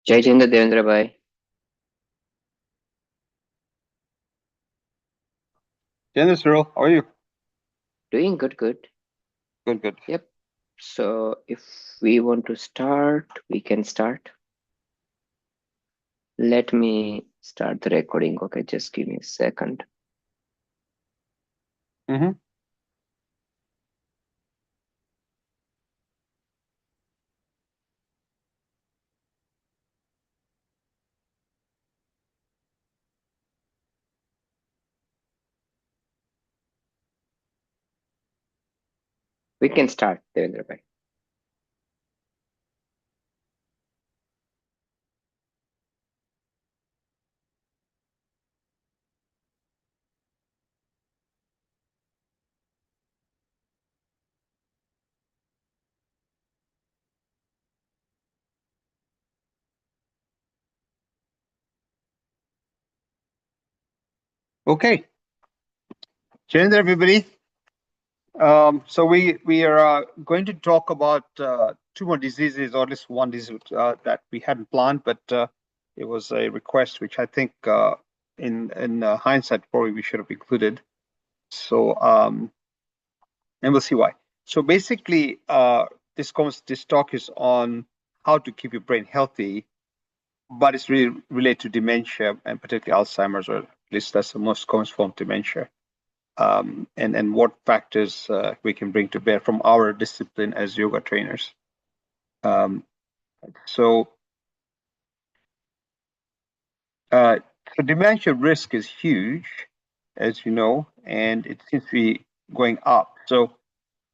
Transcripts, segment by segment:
Jai Jindal Devendra bhai. General Cyril, how are you? Doing good, good. Good, good. Yep. So if we want to start, we can start. Let me start the recording. Okay, just give me a second. Mm-hmm. We can start, Devendra bhai. Okay. General, everybody. So we are going to talk about two more diseases, or at least one disease that we hadn't planned, but it was a request which I think in hindsight probably we should have included. So and we'll see why. So basically, this talk is on how to keep your brain healthy, but it's really related to dementia and particularly Alzheimer's, or at least that's the most common form of dementia, and what factors we can bring to bear from our discipline as yoga trainers. Um, so, uh, so dementia risk is huge, as you know, and it seems to be going up. So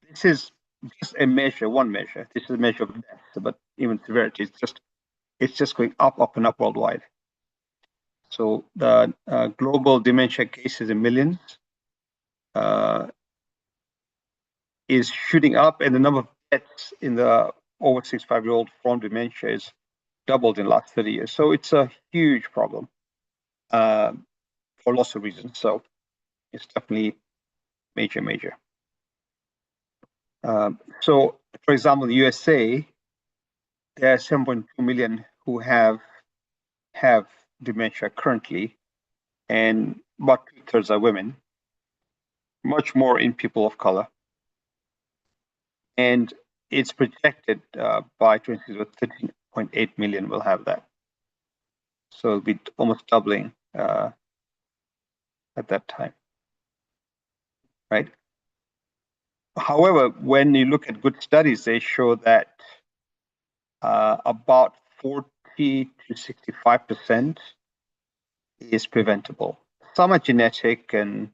this is just a measure, one measure. This is a measure of death, but even severity. It's just going up, up, and up worldwide. So the global dementia cases in millions is shooting up, and the number of deaths in the over 65-year-old from dementia is doubled in the last 30 years. So it's a huge problem for lots of reasons. So it's definitely major, major. So, for example, in the USA, there are 7.2 million who have dementia currently, and about 2/3 are women, much more in people of color. And it's projected by 13.8 million will have that. So it'll be almost doubling at that time, right? However, when you look at good studies, they show that about 40 to 65% is preventable. Some are genetic and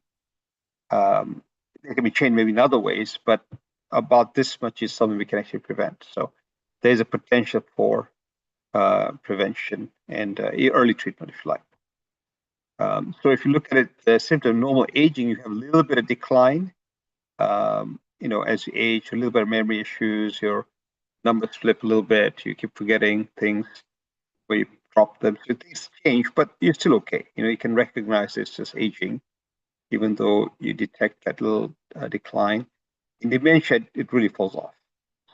they can be changed maybe in other ways, but about this much is something we can actually prevent. So there's a potential for prevention and early treatment, if you like. So if you look at it, the symptom of normal aging, you have a little bit of decline, as you age, a little bit of memory issues, your numbers flip a little bit, you keep forgetting things where you drop them. So things change, but you're still okay. You can recognize it's just aging, even though you detect that little decline. In dementia, it really falls off.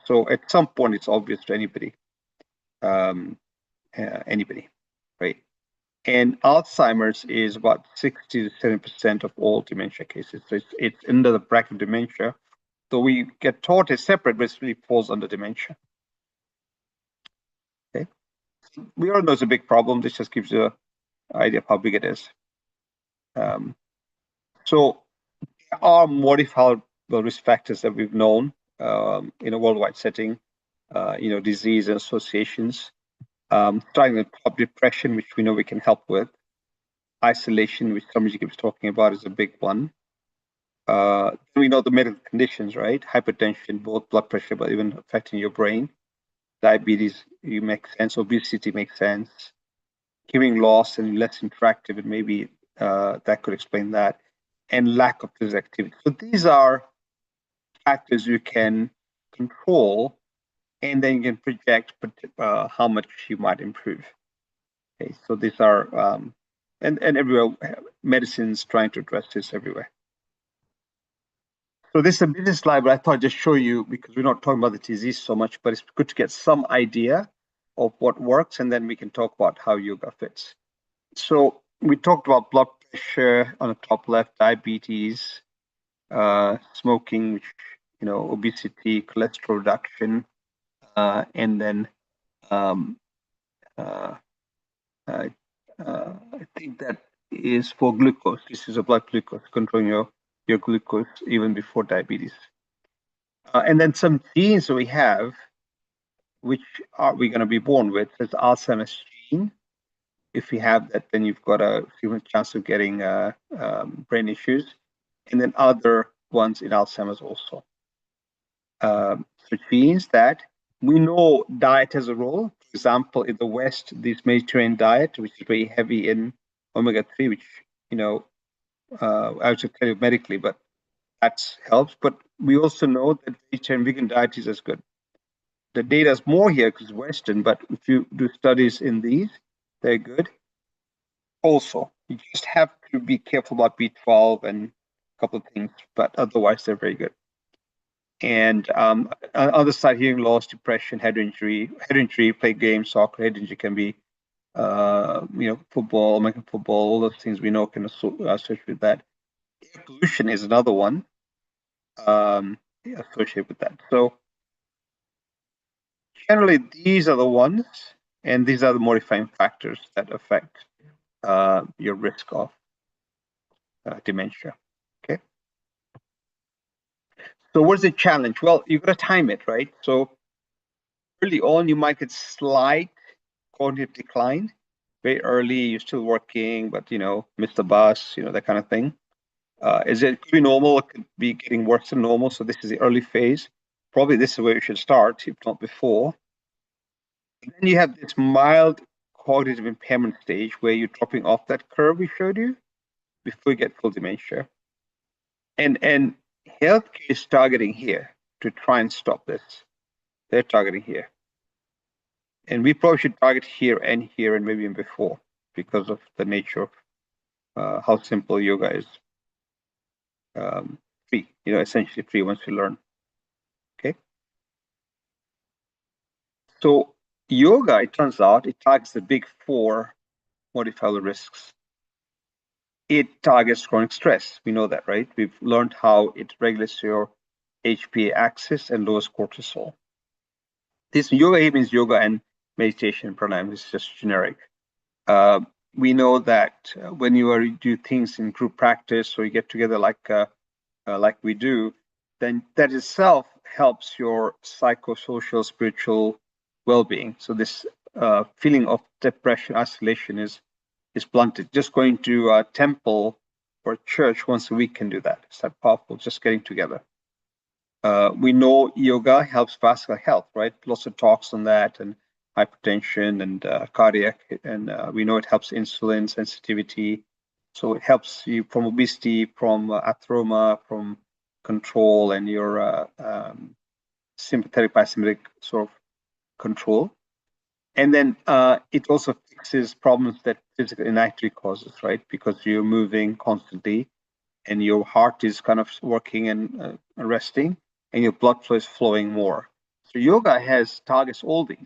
So at some point, it's obvious to anybody, right? And Alzheimer's is about 60 to 70% of all dementia cases. So it's under the bracket of dementia. So we get taught as separate, but it really falls under dementia. Okay. We all know it's a big problem. This just gives you an idea of how big it is. So there are modifiable risk factors that we've known in a worldwide setting, disease and associations. Starting with top, depression, which we know we can help with. Isolation, which somebody keeps talking about, is a big one. We know the medical conditions, right? Hypertension, both blood pressure, but even affecting your brain. Diabetes, you make sense. Obesity makes sense. Hearing loss and less interactive, and maybe that could explain that. And lack of physical activity. So these are factors you can control, and then you can project how much you might improve. Okay, so these are and everywhere, medicine's trying to address this everywhere. So this is a business slide, but I thought I'd just show you, because we're not talking about the disease so much, but it's good to get some idea of what works, and then we can talk about how yoga fits. So we talked about blood pressure on the top left, diabetes, smoking, which, obesity, cholesterol reduction, and then um, uh, uh, I think that is for glucose. This is a blood glucose, controlling your glucose even before diabetes. And then some genes we have, which are we going to be born with, is Alzheimer's gene. If you have that, then you've got a human chance of getting brain issues, and then other ones in Alzheimer's also. So it means that we know diet has a role. For example, in the West, this Mediterranean diet, which is very heavy in omega-3, which, I would tell you medically, but that helps. But we also know that vegetarian vegan diet is as good. The data is more here because Western, but if you do studies in these, they're good. Also, you just have to be careful about B12 and a couple of things, but otherwise they're very good. And on the other side, hearing loss, depression, head injury, play games, soccer, head injury can be, football, American football, all those things we know can associate with that. Air pollution is another one associated with that. So generally, these are the ones, and these are the modifying factors that affect your risk of dementia. Okay. So what's the challenge? Well, you've got to time it, right? So early on, you might get slight cognitive decline. Very early, you're still working, but miss the bus, that kind of thing. Is it could be normal? It could be getting worse than normal. So this is the early phase. Probably this is where you should start, if not before. And then you have this mild cognitive impairment stage where you're dropping off that curve we showed you before you get full dementia. And healthcare is targeting here to try and stop this. They're targeting here. And we probably should target here and maybe even before, because of the nature of how simple yoga is. Free, essentially free once you learn. Okay. So yoga, it turns out, it targets the big four modifiable risks. It targets chronic stress. We know that, right? We've learned how it regulates your HPA axis and lowers cortisol. This yoga means yoga and meditation pranayama is just generic. We know that when you do things in group practice or you get together like we do, then that itself helps your psychosocial, spiritual well-being. So this feeling of depression, isolation is blunted. Just going to a temple or church once a week can do that. It's that powerful, just getting together. We know yoga helps vascular health, right? Lots of talks on that, and hypertension and cardiac, and we know it helps insulin sensitivity. So it helps you from obesity, from atheroma, from control, and your sympathetic parasympathetic sort of control. And then it also fixes problems that physical inactivity causes, right? Because you're moving constantly and your heart is kind of working and resting, and your blood flow is flowing more. So yoga targets all these,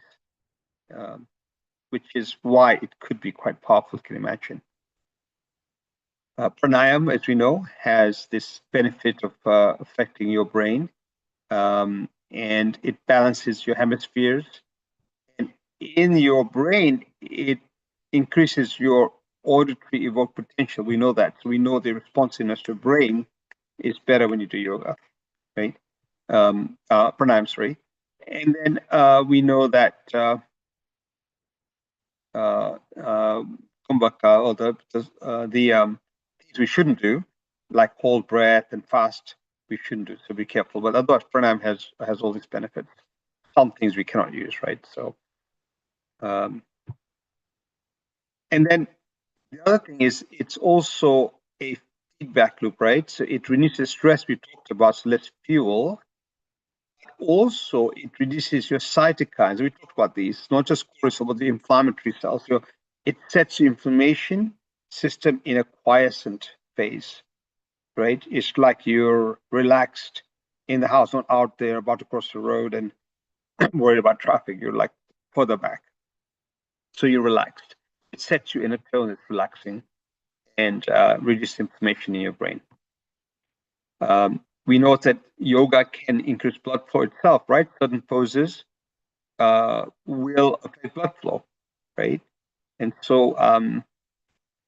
which is why it could be quite powerful, you can imagine. Pranayama, as we know, has this benefit of affecting your brain, and it balances your hemispheres. And in your brain, it increases your auditory evoked potential. We know that. So we know the responsiveness to brain is better when you do yoga, right? Pranayama, sorry. And then we know that kumbhaka, or the things we shouldn't do, like hold breath and fast, we shouldn't do. So be careful. But otherwise, pranayama has all these benefits. Some things we cannot use, right? So, and then the other thing is it's also a feedback loop, right? So it reduces stress we talked about, so less fuel. Also, it reduces your cytokines. We talked about these, not just cortisol, but the inflammatory cells. So it sets your inflammation system in a quiescent phase, right? It's like you're relaxed in the house, not out there about to cross the road and worried about traffic. You're like further back. So you're relaxed. It sets you in a tone that's relaxing and reduces inflammation in your brain. We know that yoga can increase blood flow itself, right? Certain poses will affect blood flow, right? And so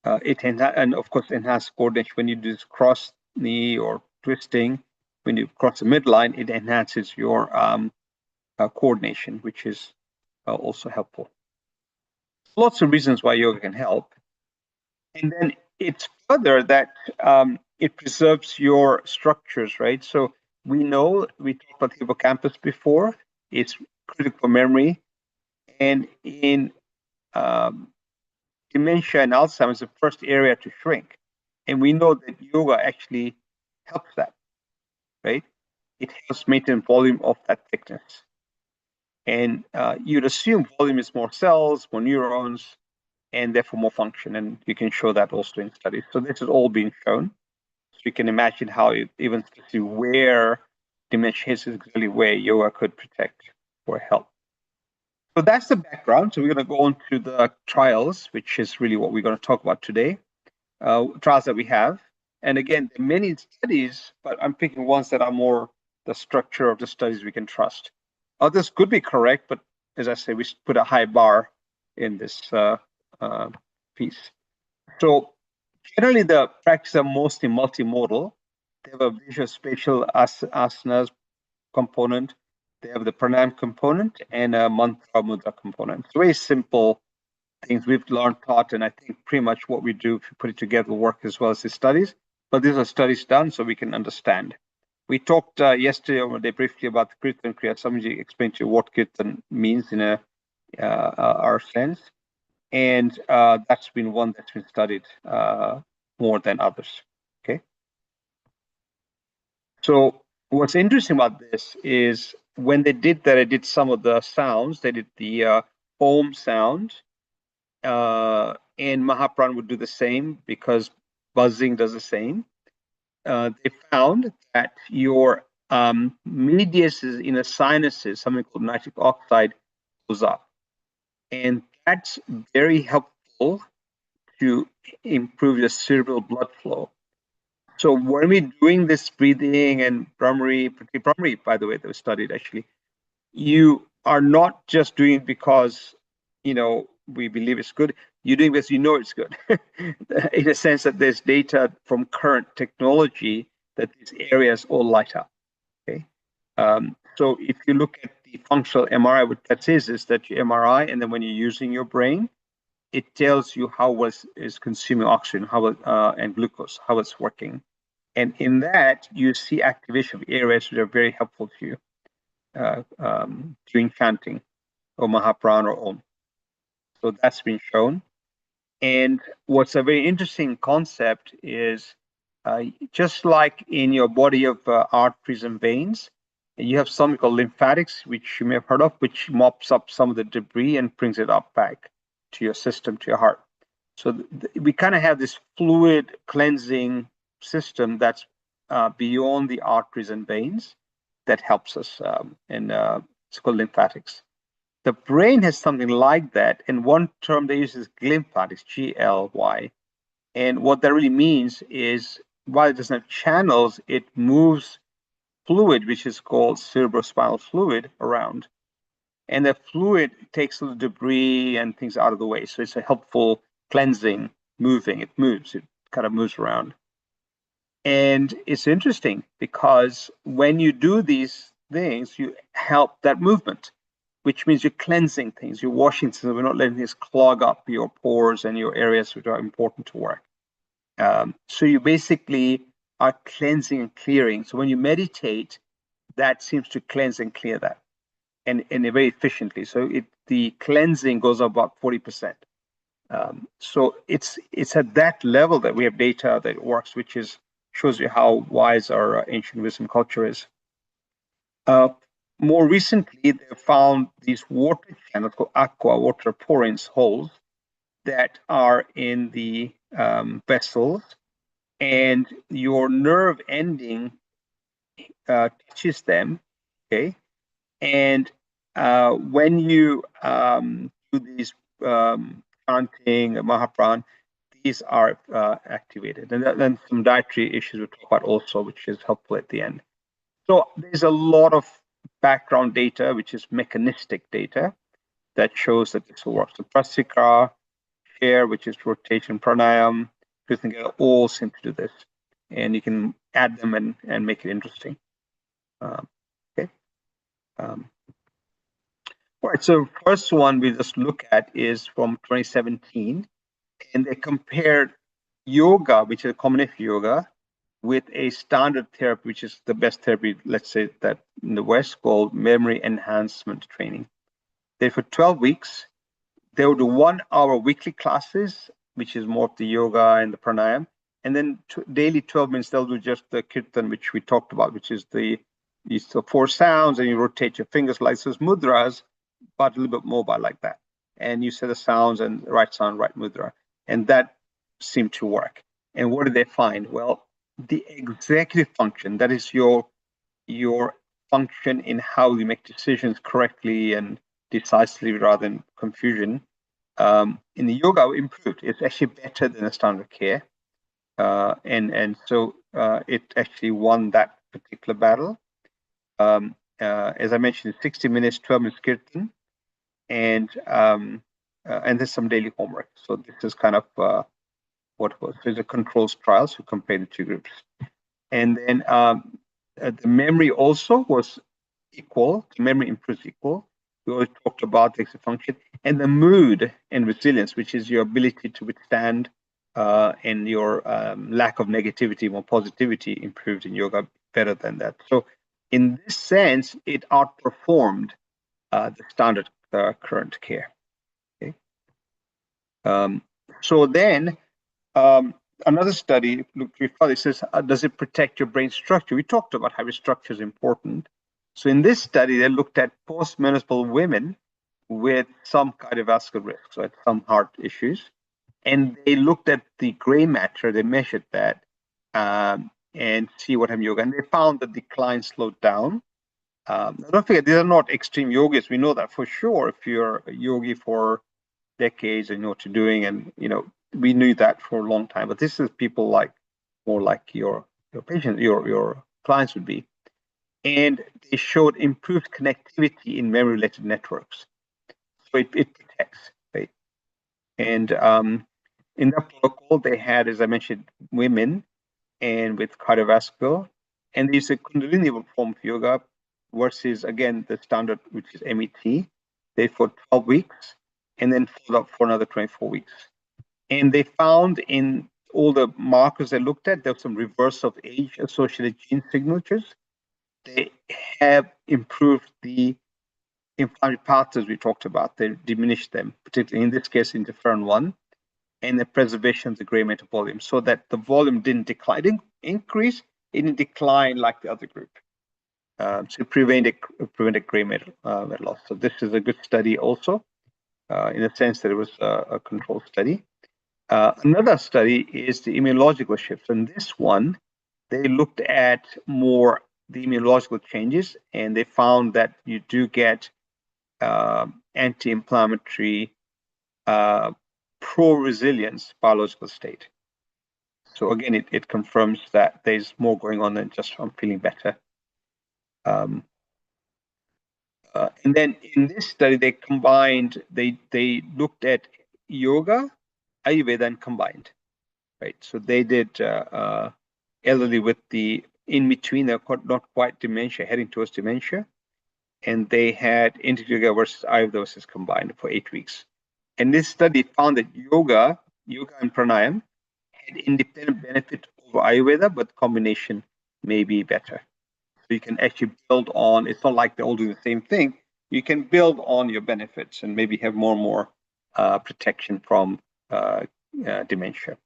and of course enhance coordination when you do this cross knee or twisting. When you cross the midline, it enhances your coordination, which is also helpful. Lots of reasons why yoga can help. And then it's further that it preserves your structures, right? So we know, we talked about hippocampus before, it's critical for memory. And in dementia and Alzheimer's, the first area to shrink. And we know that yoga actually helps that, right? It helps maintain volume of that thickness. And you'd assume volume is more cells, more neurons, and therefore more function. And you can show that also in studies. So this has all been shown. So you can imagine how it, even to see where dementia is exactly where yoga could protect or help. So that's the background. So we're going to go on to the trials, which is really what we're going to talk about today. Trials that we have. And again, there are many studies, but I'm picking ones that are more the structure of the studies we can trust. Others could be correct, but as I say, we put a high bar in this piece. So generally, the practices are mostly multimodal. They have a visual spatial asanas component. They have the pranayam component and a mantra mudra component. It's very simple things we've learned, taught, and I think pretty much what we do, if you put it together, will work as well as the studies. But these are studies done so we can understand. We talked yesterday or day briefly about the Kirtan Kriya. Somebody explained to you what Kirtan means in our sense. And that's been one that's been studied more than others. Okay. So what's interesting about this is when they did that, I did some of the sounds. They did the Om sound, and Mahapran would do the same because buzzing does the same. They found that your medius in the sinuses, something called nitric oxide, goes up. And that's very helpful to improve your cerebral blood flow. So when we're doing this breathing and Brahmari, by the way, that was studied actually, you are not just doing it because, we believe it's good. You're doing this, it's good. In a sense that there's data from current technology that these areas all light up. Okay. So if you look at the functional MRI, what that is that your MRI, and then when you're using your brain, it tells you how is consuming oxygen, and glucose, how it's working. And in that, you see activation of areas that are very helpful to you during chanting or Mahapran or Om. So that's been shown. And what's a very interesting concept is just like in your body of arteries and veins, you have something called lymphatics, which you may have heard of, which mops up some of the debris and brings it up back to your system, to your heart. So we kind of have this fluid cleansing system that's beyond the arteries and veins that helps us, and it's called lymphatics. The brain has something like that, and one term they use is glymphatics, Gly. And what that really means is, while it doesn't have channels, it moves fluid, which is called cerebrospinal fluid, around. And the fluid takes the debris and things out of the way. So it's a helpful cleansing, moving. It moves, it kind of moves around. And it's interesting because when you do these things, you help that movement, which means you're cleansing things, you're washing things, we're not letting things clog up your pores and your areas which are important to work. So you basically are cleansing and clearing. So when you meditate, that seems to cleanse and clear that, and very efficiently. So the cleansing goes up about 40%. So it's at that level that we have data that works, which shows you how wise our ancient wisdom culture is. More recently, they found these water channels called aqua water porins holes that are in the vessels, and your nerve ending touches them. Okay, and when you do these chanting, Mahapran, these are activated. And then some dietary issues we'll talk about also, which is helpful at the end. So there's a lot of background data, which is mechanistic data, that shows that this will work. So Prasikra, Share, which is rotation pranayam, Krishna all seem to do this. And you can add them and make it interesting. Okay. All right, so first one we just look at is from 2017, and they compared yoga, which is a combination yoga, with a standard therapy, which is the best therapy, let's say, that in the West, called memory enhancement training. They, for 12 weeks, they would do 1 hour weekly classes, which is more of the yoga and the pranayam, and then daily 12 minutes, they'll do just the kirtan, which we talked about, which is the 4 sounds, and you rotate your fingers like those mudras, but a little bit mobile like that. And you say the sounds and right sound, right mudra. And that seemed to work. And what did they find? Well, the executive function, that is your function in how you make decisions correctly and decisively rather than confusion, in the yoga improved. It's actually better than the standard care. And so it actually won that particular battle. As I mentioned, 60 minutes, 12 minutes kirtan, and there's some daily homework. So this is kind of what was. There's a controls trial, so compare the 2 groups. And then the memory also was equal. The memory improves equal. We always talked about the function, and the mood and resilience, which is your ability to withstand and your lack of negativity, more positivity, improved in yoga better than that. So in this sense, it outperformed the standard current care. Okay. So then another study looked further. It says, does it protect your brain structure? We talked about how your structure is important. So in this study, they looked at postmenopausal women with some cardiovascular risk, so at some heart issues, and they looked at the gray matter. They measured that and see what happened yoga, and they found the decline slowed down. Don't forget, these are not extreme yogis. We know that for sure. If you're a yogi for decades and you know what you're doing, and we knew that for a long time. But this is people more like your patients, your clients would be, and they showed improved connectivity in memory-related networks. So it protects, right? And in that protocol, they had, as I mentioned, women and with cardiovascular, and these are Kundalini form of yoga versus, again, the standard, which is MET. They for 12 weeks and then followed up for another 24 weeks. And they found in all the markers they looked at, there was some reverse of age-associated gene signatures. They have improved the inflammatory pathways we talked about. They diminished them, particularly in this case, interferon 1, and the preservation of the gray matter volume, so that the volume didn't decline, it didn't increase, it didn't decline like the other group. So prevented gray matter loss. So this is a good study also, in the sense that it was a controlled study. Another study is the immunological shifts. And this one, they looked at more the immunological changes, and they found that you do get anti-inflammatory, pro-resilience biological state. So again, it confirms that there's more going on than just I'm feeling better. And then in this study, they combined, they looked at yoga, Ayurveda, and combined, right? So they did elderly with the in between, they're not quite dementia, heading towards dementia, and they had integrated yoga versus Ayurveda versus combined for 8 weeks. And this study found that yoga and pranayam had independent benefit over Ayurveda, but combination may be better. So you can actually build on, it's not like they're all doing the same thing. You can build on your benefits and maybe have more and more protection from dementia.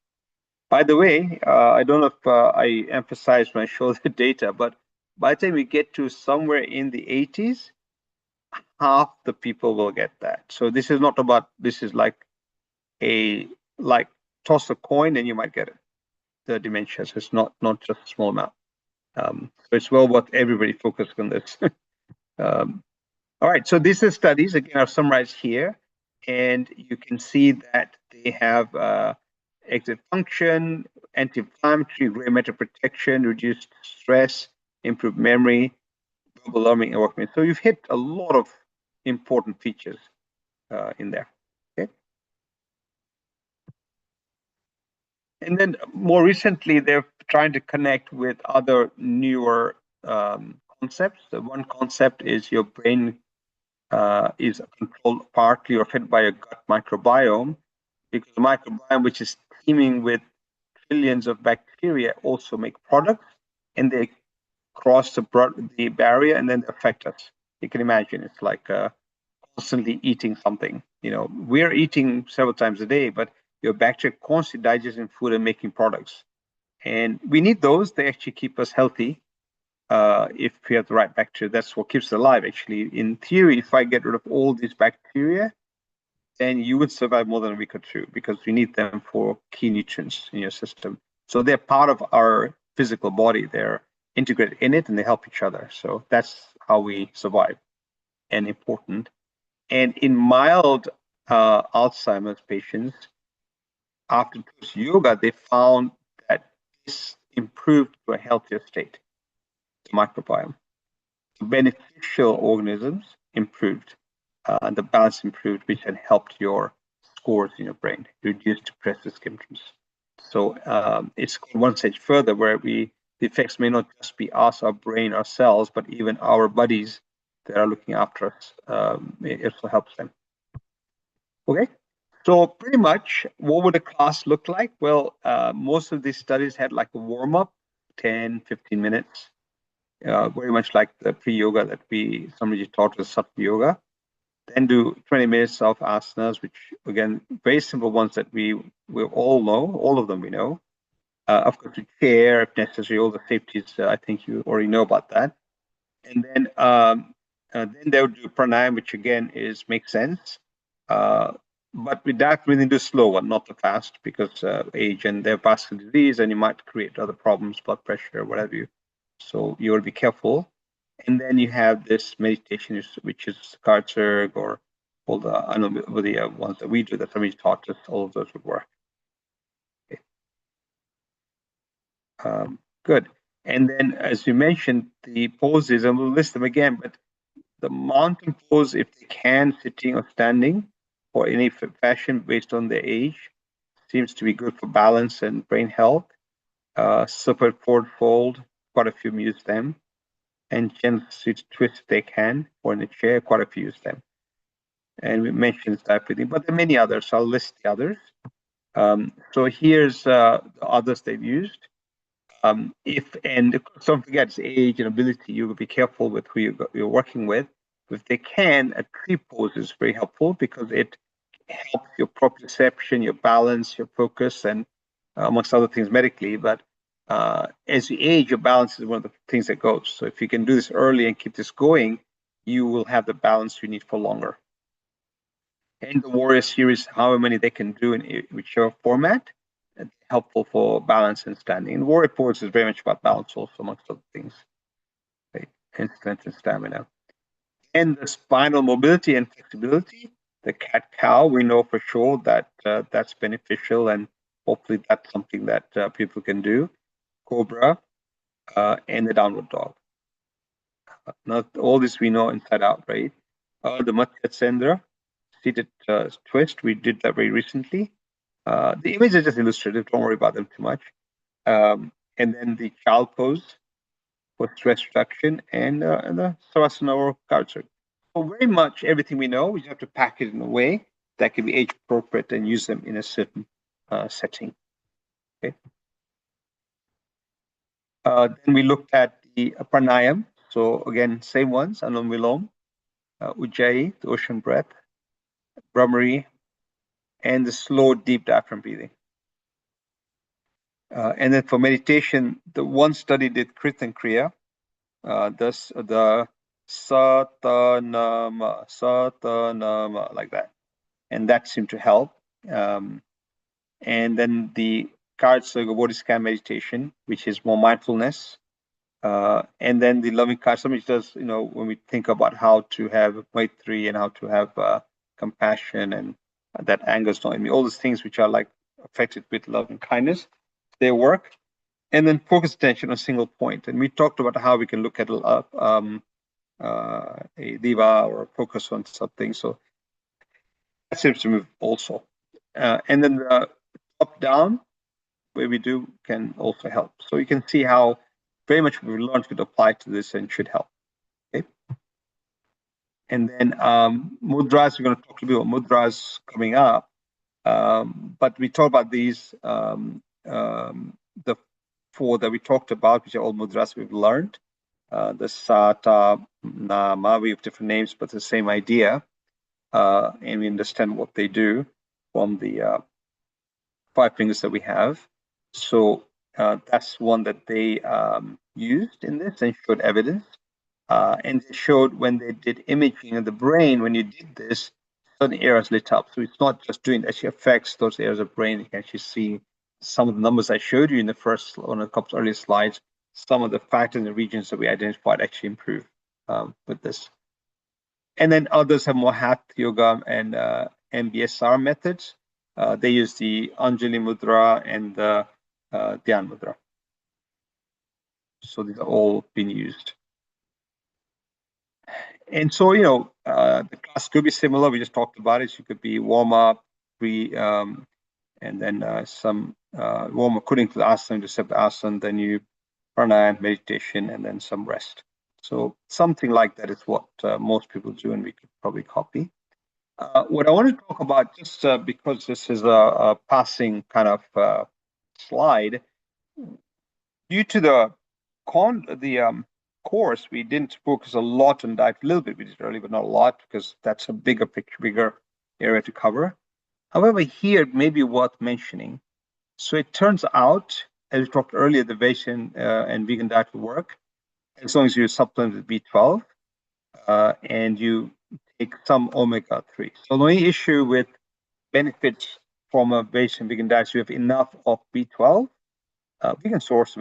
By the way, I don't know if I emphasized when I showed the data, but by the time we get to somewhere in the 80s, half the people will get that. So this is not about, this is like toss a coin and you might get it, the dementia. So it's not just a small amount. So it's well worth everybody focusing on this. All right, so these are studies, again, are summarized here. and you can see that they have exit function, anti-inflammatory, gray matter protection, reduced stress, improved memory, global learning, and workman. So you've hit a lot of important features in there. Okay. And then more recently, they're trying to connect with other newer concepts. The one concept is your brain is controlled partly or fed by a gut microbiome, because the microbiome, which is teeming with trillions of bacteria, also make products, and they cross the barrier and then they affect us. You can imagine it's like constantly eating something. You know, we're eating several times a day, but your bacteria constantly digesting food and making products. And we need those. They actually keep us healthy if we have the right bacteria. That's what keeps us alive, actually. In theory, if I get rid of all these bacteria, then you would survive more than a week or two, because we need them for key nutrients in your system. So they're part of our physical body. They're integrated in it and they help each other. So that's how we survive, and important. And in mild Alzheimer's patients, after yoga, they found that this improved to a healthier state, the microbiome. The beneficial organisms improved, the balance improved, which had helped your scores in your brain, reduced depressive symptoms. So it's gone one stage further, where the effects may not just be us, our brain, our cells, but even our bodies that are looking after us. It also helps them. Okay. So pretty much, what would a class look like? Well, most of these studies had like a warm-up, 10, 15 minutes, very much like the pre-yoga that somebody taught us, Satya Yoga. Then do 20 minutes of asanas, which again, very simple ones that we all know, all of them we know. Of course, we chair if necessary, all the safeties, I think you already know about that. And then they would do pranayam, which again makes sense. But we definitely do slow one, not the fast, because age and their vascular disease, and you might create other problems, blood pressure, whatever you. So you will be careful. And then you have this meditation, which is Kartsarg, or all the ones that we do that somebody taught us. All of those would work. Okay. Good. And then, as you mentioned, the poses, and we'll list them again, but the mountain pose, if they can, sitting or standing, or any fashion based on their age, seems to be good for balance and brain health. Support forward fold, quite a few use them. And gentle twist if they can, or in a chair, quite a few use them. And we mentioned type breathing, but there are many others. I'll list the others. So here's the others they've used. And don't forget, it's age and ability. You will be careful with who you're working with. If they can, a tree pose is very helpful, because it helps your proprioception, your balance, your focus, and amongst other things medically. But as you age, your balance is one of the things that goes. So if you can do this early and keep this going, you will have the balance you need for longer. And the warrior series, however many they can do in whichever format, helpful for balance and standing. And warrior pose is very much about balance also, amongst other things, right? And strength and stamina. And the spinal mobility and flexibility, the cat-cow, we know for sure that that's beneficial, and hopefully that's something that people can do. Cobra, and the downward dog. Now, all this we know inside out, right? The Matsya Sendra, seated twist, we did that very recently. The image is just illustrative, don't worry about them too much. And then the child pose for stress reduction, and the Savasana or Kartsarg. So very much everything we know, we just have to pack it in a way that can be age appropriate and use them in a certain setting. Okay. Then we looked at the pranayam. So again, same ones: Anulom Vilom, Ujjayi, the ocean breath, Brahmari, and the slow, deep diaphragm breathing. And then for meditation, the one study did Krit and Kriya, the Satanama, like that. And that seemed to help. And then the Kartsarg body scan meditation, which is more mindfulness. And then the loving Kartsarg, which does, when we think about how to have Maitri and how to have compassion and that anger is not in me. All those things which are like affected with love and kindness, they work. And then focus attention on a single point. And we talked about how we can look at a diva or focus on something. So that seems to move also. And then the top down, where we do, can also help. So you can see how very much what we learned could apply to this and should help. Okay. And then mudras, we're going to talk a little bit about mudras coming up. But we talk about these, the four that we talked about, which are all mudras we've learned. The Sata, Nama, we have different names, but the same idea. And we understand what they do from the 5 fingers that we have. So that's one that they used in this and showed evidence. And they showed when they did imaging of the brain, when you did this, certain areas lit up. So it's not just doing it, actually affects those areas of brain. You can actually see some of the numbers I showed you in the first, on a couple of earlier slides, some of the factors and the regions that we identified actually improve with this. And then others have more Hatha Yoga and MBSR methods. They use the Anjali Mudra and the Dhyan Mudra. So these are all being used. And so, you know, the class could be similar. We just talked about it. So it could be warm up, and then some warm up according to the asana, to set the asana, then you pranayama, meditation, and then some rest. So something like that is what most people do, and we could probably copy. What I want to talk about, just because this is a passing kind of slide, due to the course, we didn't focus a lot on diet. A little bit we did early, but not a lot, because that's a bigger picture, bigger area to cover. However, here it may be worth mentioning. So it turns out, as we talked earlier, the vegan and vegan diet will work as long as you supplement with B12 and you take some omega-3. So the only issue with benefits from a vegan diet is you have enough of B12, vegan source,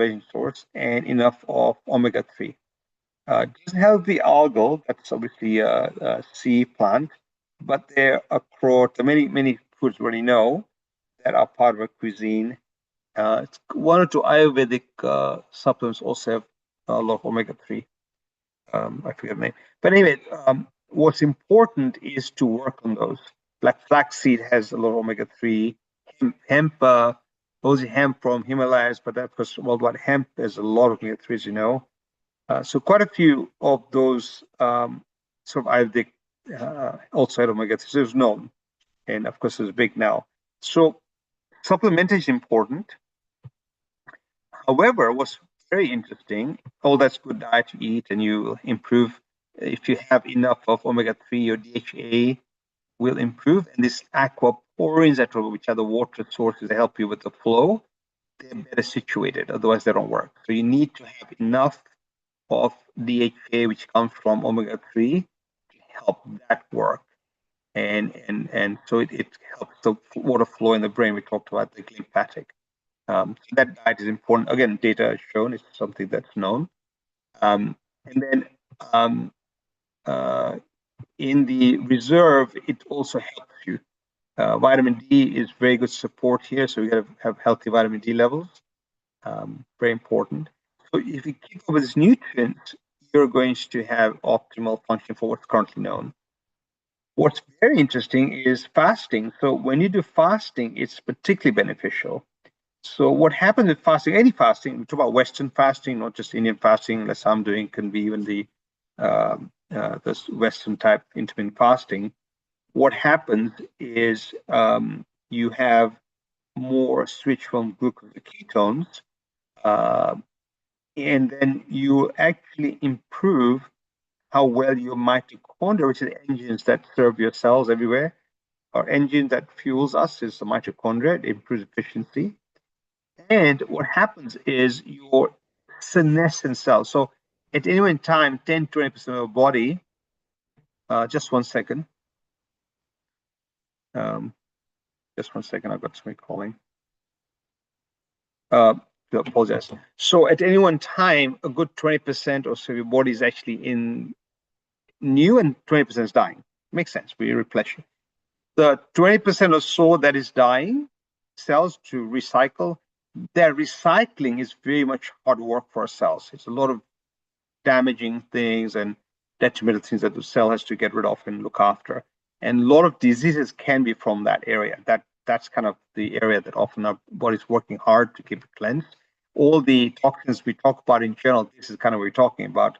and enough of omega-3. Doesn't have the algal, that's obviously a sea plant, but there are many foods we already know that are part of our cuisine. One or two Ayurvedic supplements also have a lot of omega-3. I forget the name. But anyway, what's important is to work on those. Like flaxseed has a lot of omega-3. Hemp, mostly hemp from Himalayas, but that, of course, worldwide hemp has a lot of omega-3, as you know. So quite a few of those sort of Ayurvedic also had omega-3. So it was known, and of course it's big now. So supplementation is important. However, what's very interesting, all that's good diet you eat, and you improve. If you have enough of omega-3, your DHA will improve, and these aquaporins, which are the water sources that help you with the flow, they're better situated. Otherwise, they don't work. So you need to have enough of DHA, which comes from omega-3, to help that work. And so it helps the water flow in the brain. We talked about the glymphatic. So that diet is important. Again, data is shown. It's something that's known. And then in the reserve, it also helps you. Vitamin D is very good support here. So you got to have healthy vitamin D levels. Very important. So if you keep up with these nutrients, you're going to have optimal function for what's currently known. What's very interesting is fasting. So when you do fasting, it's particularly beneficial. So what happens with fasting, any fasting, we talk about Western fasting, not just Indian fasting, unless I'm doing, can be even this Western type intermittent fasting. What happens is you have more switch from glucose to ketones, and then you actually improve how well your mitochondria, which are the engines that serve your cells everywhere, our engine that fuels us is the mitochondria. It improves efficiency. And what happens is your senescent cells. So at any one time, 10, 20% of your body, just 1 second. Just 1 second, I've got somebody calling. I apologize. So at any one time, a good 20% or so of your body is actually in new and 20% is dying. Makes sense. We replenish. the 20% or so that is dying cells to recycle, their recycling is very much hard work for our cells. It's a lot of damaging things and detrimental things that the cell has to get rid of and look after. And a lot of diseases can be from that area. That's kind of the area that often our body's working hard to keep it cleansed. All the toxins we talk about in general, this is kind of what we're talking about.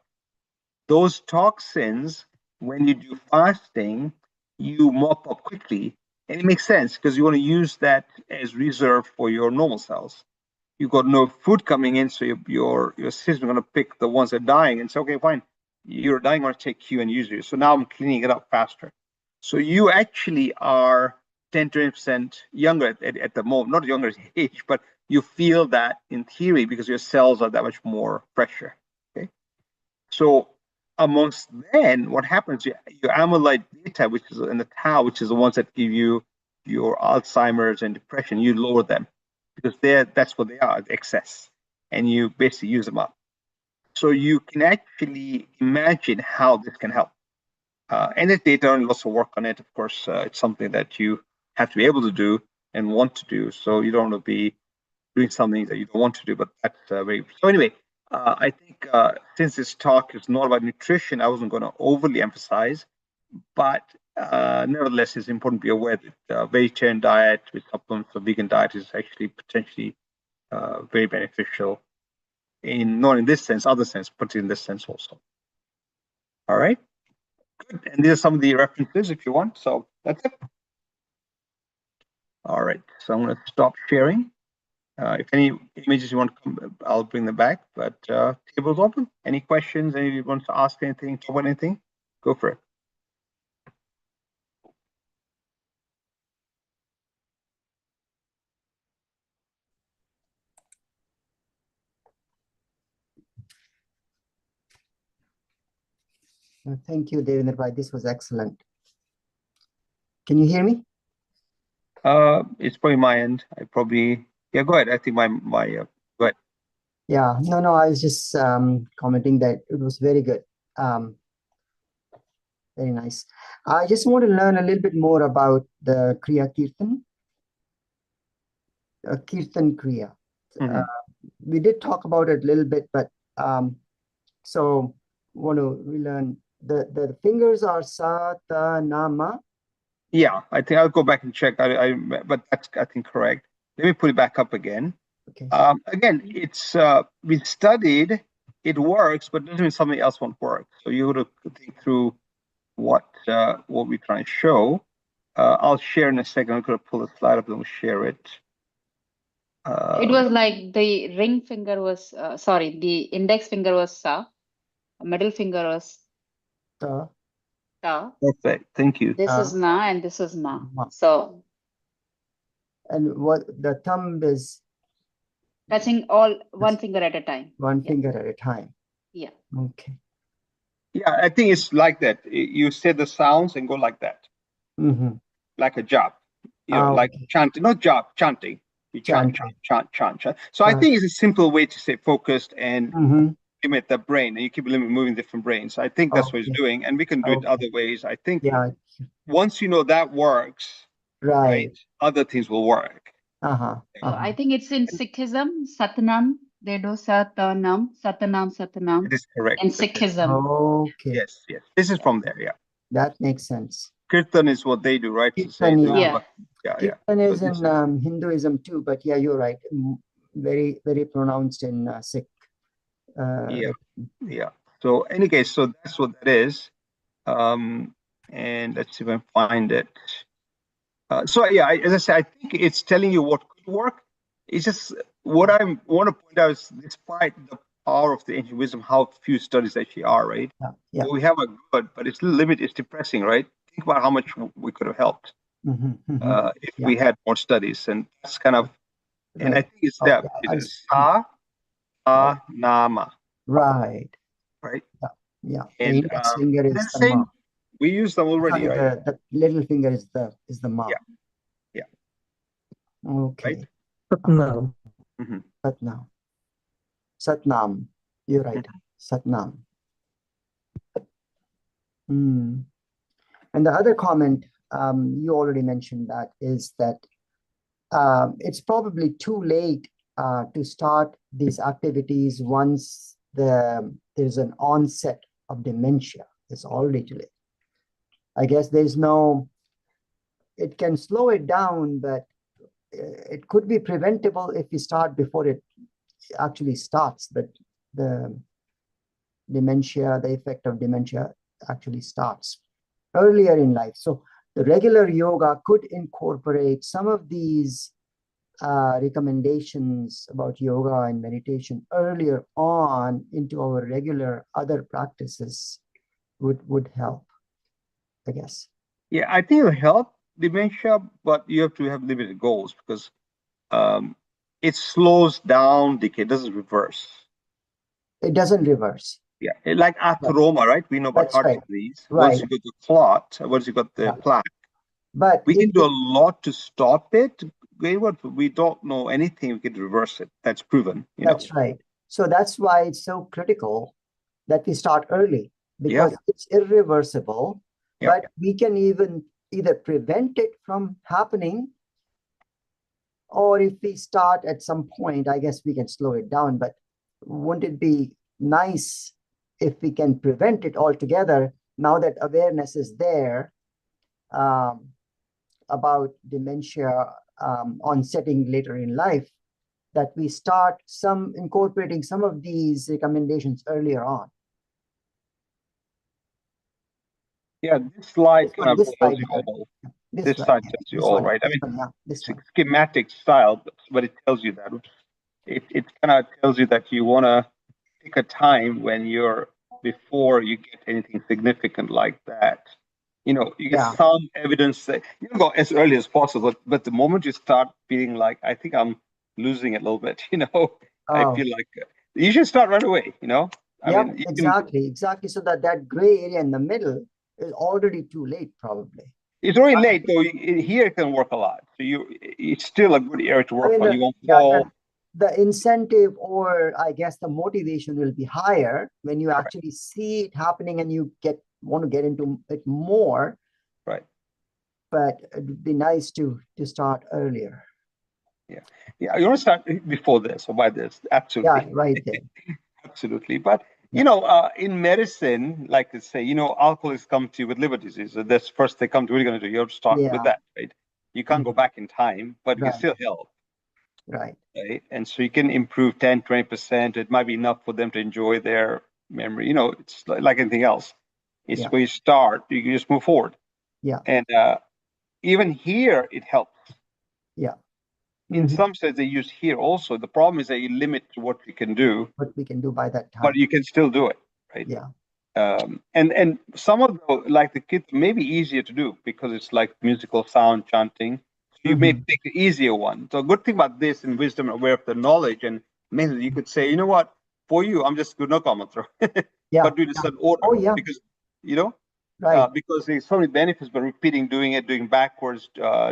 Those toxins, when you do fasting, you mop up quickly. And it makes sense because you want to use that as reserve for your normal cells. You've got no food coming in, so your system is going to pick the ones that are dying and say, okay, fine, you're dying, I'm going to take you and use you. So now I'm cleaning it up faster. So you actually are 10 to 20% younger at the moment, not younger age, but you feel that in theory because your cells are that much more fresher. Okay. So amongst then, what happens, your amyloid beta, which is in the tau, which is the ones that give you your Alzheimer's and depression, you lower them because that's what they are, excess, and you basically use them up. So you can actually imagine how this can help. And there's data and lots of work on it. Of course, it's something that you have to be able to do and want to do. So you don't want to be doing something that you don't want to do, but that's very. So anyway, I think since this talk is not about nutrition, I wasn't going to overly emphasize, but nevertheless, it's important to be aware that vegetarian diet with supplements or vegan diet is actually potentially very beneficial not in this sense, other sense, but in this sense also. All right, good. And these are some of the references if you want. So that's it. All right, so I'm going to stop sharing. If any images you want to come, I'll bring them back, but table's open. Any questions? Anybody wants to ask anything, talk about anything? Go for it. Thank you, Devendra Bhai. This was excellent. Can you hear me? It's probably my end. Yeah, go ahead. I think my go ahead. Yeah, no, I was just commenting that it was very good. Very nice. I just want to learn a little bit more about the Kriya Kirtan. Kirtan Kriya. We did talk about it a little bit, but so want to relearn. The fingers are sa, ta, na, ma. Yeah, I think I'll go back and check. But that's I think correct. Let me put it back up again. Okay. Again, it's we studied. It works, but doesn't mean something else won't work. So you have to think through what we're trying to show. I'll share in a second. I'm going to pull the slide up and we'll share it. It was like the ring finger was, sorry, the index finger was sa, middle finger was Ta. ta. Perfect. Thank you. This is na and this is ma. Ma. So, and what the thumb is? touching all one finger at a time. One finger at a time. Yeah. Okay. Yeah, I think it's like that. You say the sounds and go like that, like a jap. Like okay. chanting, not jap, chanting. You chant. So I think it's a simple way to stay focused and limit the brain, and you keep moving different brains. So I think that's what it's doing, and we can do it other ways. I think once you know that works, right, other things will work. So I think it's in Sikhism, Satnam. They do Satanam. It is correct. In Sikhism. Okay. Yes. This is from there. Yeah. That makes sense. Kirtan is what they do, right? Kirtan, yeah. Kirtan is in Hinduism too, but yeah, you're right. Very, very pronounced in Sikh. Yeah. So any case, so that's what that is. And let's see if I can find it. So yeah, as I said, I think it's telling you what could work. It's just what I want to point out is, despite the power of the ancient wisdom, how few studies actually are, right? Yeah. So we have a good, but it's limited. It's depressing, right? Think about how much we could have helped if we had more studies, and that's kind of. And I think it's that sa, ta, na, ma. Right. Yeah. And the index finger is the the same. ma. We use them already, right? The little finger is the ma. Yeah. Okay. Right? Satnam. Satnam. You're right. Satnam. And the other comment you already mentioned that, is that it's probably too late to start these activities once there's an onset of dementia. It's already too late. I guess it can slow it down, but it could be preventable if we start before it actually starts. But the effect of dementia actually starts earlier in life. So the regular yoga could incorporate some of these recommendations about yoga and meditation earlier on into our regular other practices would help, I guess. Yeah, I think it'll help dementia, but you have to have limited goals because it slows down decay, it doesn't reverse. It doesn't reverse. Yeah, like atheroma, right? We know about heart disease. Right. Once you got the clot, once you got the plaque, but we can do a lot to stop it. We don't know anything we can reverse it. That's proven. That's right. So that's why it's so critical that we start early, because it's irreversible. But we can either prevent it from happening, or if we start at some point, I guess we can slow it down. But wouldn't it be nice if we can prevent it altogether, now that awareness is there about dementia onsetting later in life, that we start incorporating some of these recommendations earlier on. Yeah, this slide kind of tells you all. This slide tells you all, right? I mean, it's a schematic style, but it tells you that. It kind of tells you that you want to pick a time before you get anything significant like that. You get some evidence that you go as early as possible, but the moment you start feeling like, I think I'm losing it a little bit, I feel like you should start right away, I mean, exactly. So that gray area in the middle is already too late, probably. It's already late, though. Here it can work a lot. So it's still a good area to work on. You won't fall. The incentive, or I guess the motivation, will be higher when you actually see it happening and you want to get into it more. Right. But it would be nice to start earlier. Yeah. You want to start before this or by this. Absolutely. Yeah, right there. Absolutely. But in medicine, like they say, alcoholics come to you with liver disease. So that's first they come to, what are you going to do? You have to start with that, right? You can't go back in time, but you can still help. Right. And so you can improve 10, 20%. It might be enough for them to enjoy their memory. It's like anything else. It's where you start, you can just move forward. Yeah. And even here, it helps. Yeah. In some sense, they use here also. The problem is that you limit to what we can do. What we can do by that time. But you can still do it, right? Yeah. And some of the kids may be easier to do because it's like musical sound chanting. So you may pick the easier one. So a good thing about this in wisdom, aware of the knowledge, and maybe you could say, you know what, for you, I'm just good no comment through. But do this in order. Oh, yeah. Because, because there's so many benefits by repeating, doing backwards,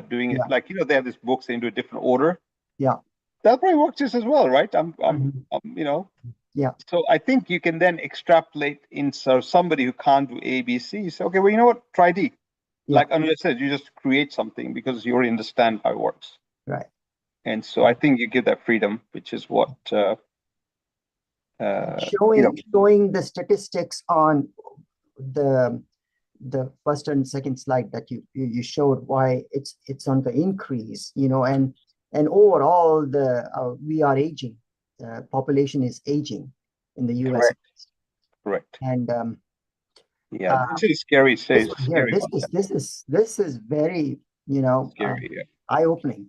doing it like, they have this book saying do a different order. Yeah. That probably works just as well, right? Yeah. So I think you can then extrapolate into somebody who can't do A, B, C. You say, okay, well, you know what? Try D. Yeah. Like Anuj said, you just create something because you already understand how it works. Right. And so I think you give that freedom, which is what showing the statistics on the first and second slide that you showed, why it's on the increase, and overall we are aging. Population is aging in the US. Correct. And this is scary. This is very scary, eye-opening,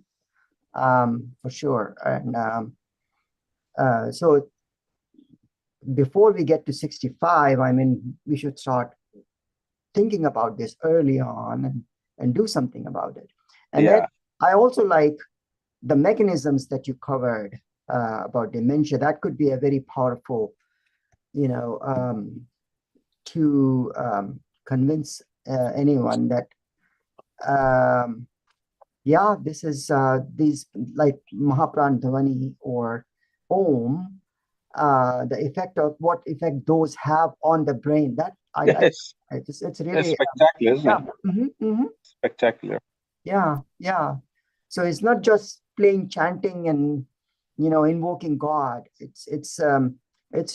for sure. And so before we get to 65, I mean, we should start thinking about this early on and do something about it. And then I also like the mechanisms that you covered about dementia. That could be a very powerful, to convince anyone that, this is these like Mahapran Dhvani or Om, the effect of what effect those have on the brain. That Yes. It's really It's spectacular, isn't yeah. it? Spectacular. Yeah, yeah. So it's not just plain chanting and invoking God. It's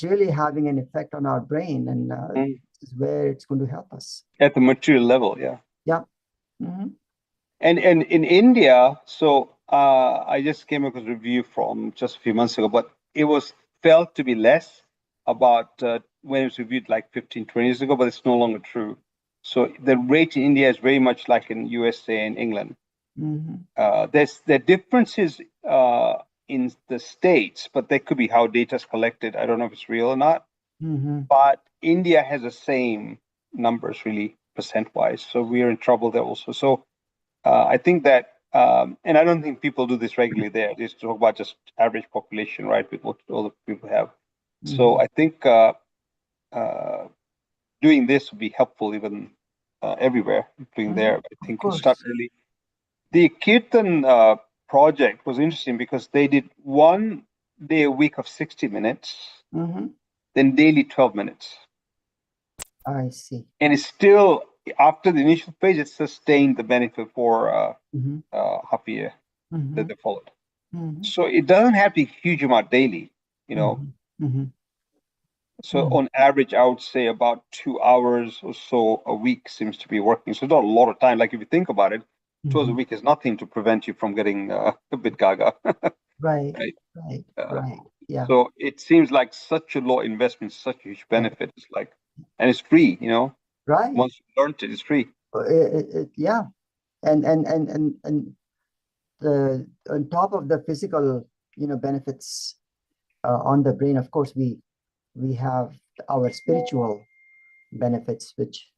really having an effect on our brain, and this is where it's going to help us. At the material level, yeah. Yeah. And in India, so I just came across a review from just a few months ago, but it was felt to be less about when it was reviewed like 15, 20 years ago, but it's no longer true. So the rate in India is very much like in USA and England. There's differences in the States, but there could be how data is collected. I don't know if it's real or not. But India has the same numbers, really, percent-wise. So we are in trouble there also. So I think that, and I don't think people do this regularly there. They talk about just average population, right, with what all the people have. So I think doing this would be helpful even everywhere, including there. I think to start really. The Kirtan project was interesting because they did 1 day a week of 60 minutes, then daily 12 minutes. I see. And it's still, after the initial phase, it sustained the benefit for half a year that they followed. So it doesn't have to be a huge amount daily, So on average, I would say about 2 hours or so a week seems to be working. So it's not a lot of time. Like if you think about it, 2 hours a week is nothing to prevent you from getting a bit gaga. Right. Yeah. So it seems like such a low investment, such a huge benefit. It's like, and it's free, Right. Once you learned it, it's free. Yeah. And the on top of the physical, benefits on the brain, of course, we have our spiritual benefits, which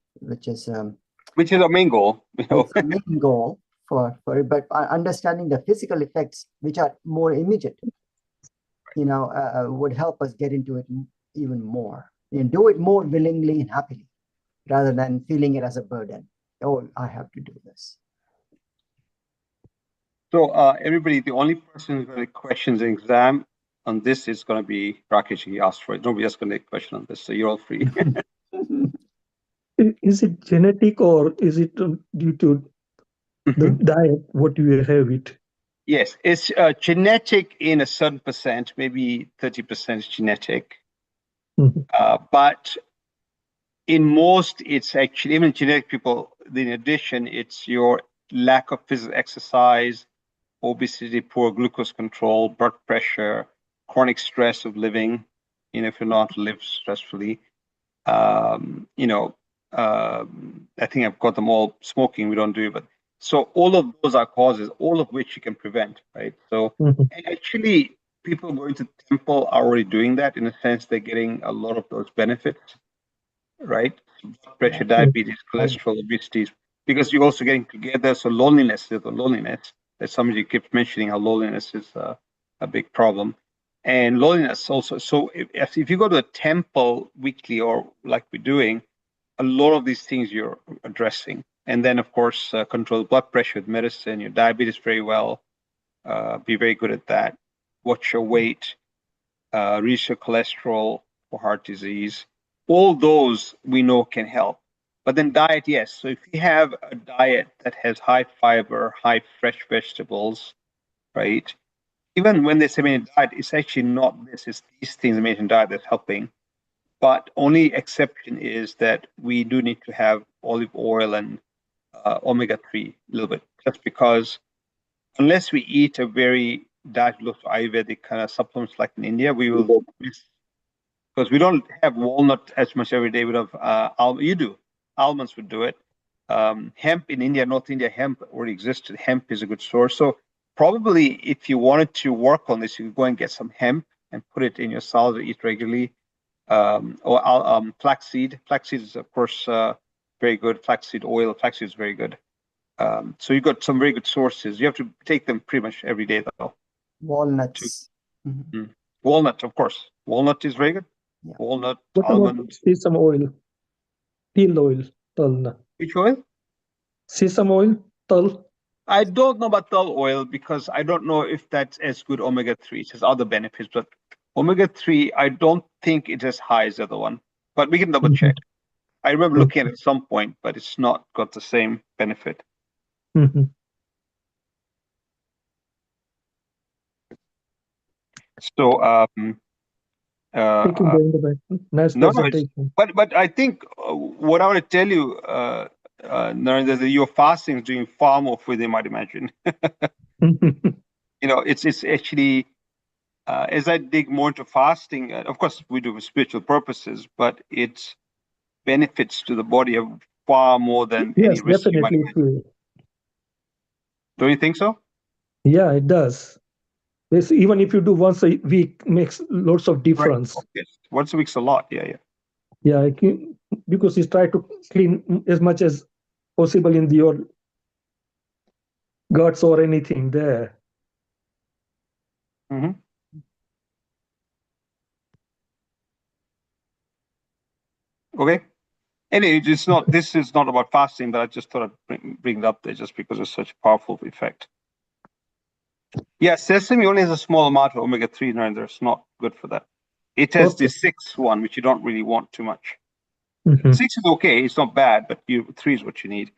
is our main goal. It's the main goal for it, but understanding the physical effects, which are more immediate, would help us get into it even more and do it more willingly and happily, rather than feeling it as a burden. Oh, I have to do this. So everybody, the only person who's going to questions in exam on this is going to be Rakesh. He asked for it. Nobody else going to question on this, so you're all free. Is it genetic or is it due to the diet, what you have it? Yes, it's genetic in a certain percent, maybe 30% is genetic. But in most, it's actually, even genetic people, in addition, it's your lack of physical exercise, obesity, poor glucose control, blood pressure, chronic stress of living, if you're not live stressfully. I think I've got them all. Smoking, we don't do, but so all of those are causes, all of which you can prevent, right? So and actually, people going to temple are already doing that. In a sense, they're getting a lot of those benefits, right? Blood pressure, diabetes, cholesterol, obesity, because you're also getting together. So loneliness, there's the loneliness that somebody keeps mentioning, how loneliness is a big problem. And loneliness also. So if you go to a temple weekly or like we're doing, a lot of these things you're addressing. And then, of course, control blood pressure with medicine, your diabetes very well. Be very good at that. Watch your weight, reduce your cholesterol for heart disease. All those we know can help. But then diet, yes. So if you have a diet that has high fiber, high fresh vegetables, right? Even when they say maintain diet, it's actually not this. It's these things in maintain diet that's helping. But only exception is that we do need to have olive oil and omega-3 a little bit, just because unless we eat a very diet looks Ayurvedic kind of supplements like in India, we will miss, because we don't have walnut as much every day. We have you do. Almonds would do it. Hemp in India, North India, hemp already existed. Hemp is a good source. So probably if you wanted to work on this, you could go and get some hemp and put it in your salad or eat regularly. Or flaxseed. Flaxseed is, of course, very good. Flaxseed oil. Flaxseed is very good. So you've got some very good sources. You have to take them pretty much every day, though. Walnuts. Walnut, of course. Walnut is very good. Yeah. Walnut, almond. Sesame oil, til oil, talna. Which oil? Sesame oil, tal. I don't know about tal oil because I don't know if that's as good omega-3. It has other benefits, but omega-3, I don't think it's as high as the other one. But we can double check. I remember looking at it at some point, but it's not got the same benefit. Mhm. So, Thank you, Devendra. Nice no, presentation. but I think what I want to tell you, Narendra, that your fasting is doing far more for you than you might imagine. It's actually, as I dig more into fasting, of course we do it for spiritual purposes, but its benefits to the body are far more than any Yes, risk you might definitely. imagine. Don't you think so? Yeah, it does. This, even if you do once a week, makes lots of difference. Right. Yes. Once a week's a lot. Yeah. Yeah, because you try to clean as much as possible in your guts or anything there. Mm-hmm. Okay. Anyway, this is not about fasting, but I just thought I'd bring it up there just because it's such a powerful effect. Yeah, sesame only has a small amount of omega-3 in there. It's not good for that. It has the 6 one, which you don't really want too much. 6 is okay, it's not bad, but 3 is what you need.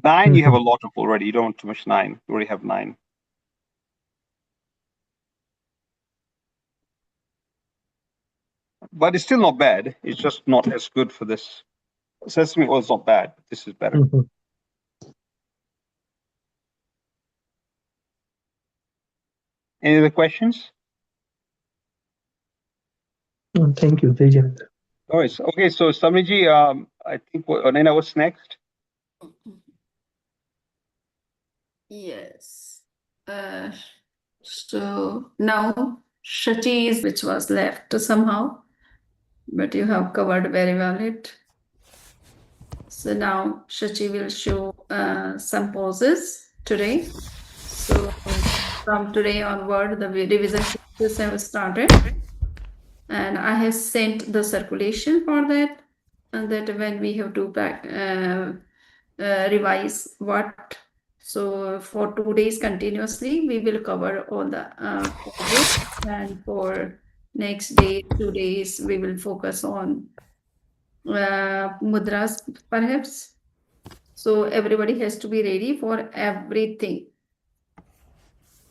9, you have a lot of already. You don't want too much 9. You already have 9. But it's still not bad. It's just not as good for this. Sesame oil is not bad, but this is better. Any other questions? Thank you, Devendra. All right. Okay, so Samiji, I think, Naina, what's next? Yes. So now Shachi is which was left somehow, but you have covered very well it. So now Shachi will show some poses today. So from today onward, the revision classes have started, and I have sent the circulation for that, and that when we have to revise what. So for 2 days continuously, we will cover all the poses, and for next day, 2 days, we will focus on mudras perhaps. So everybody has to be ready for everything.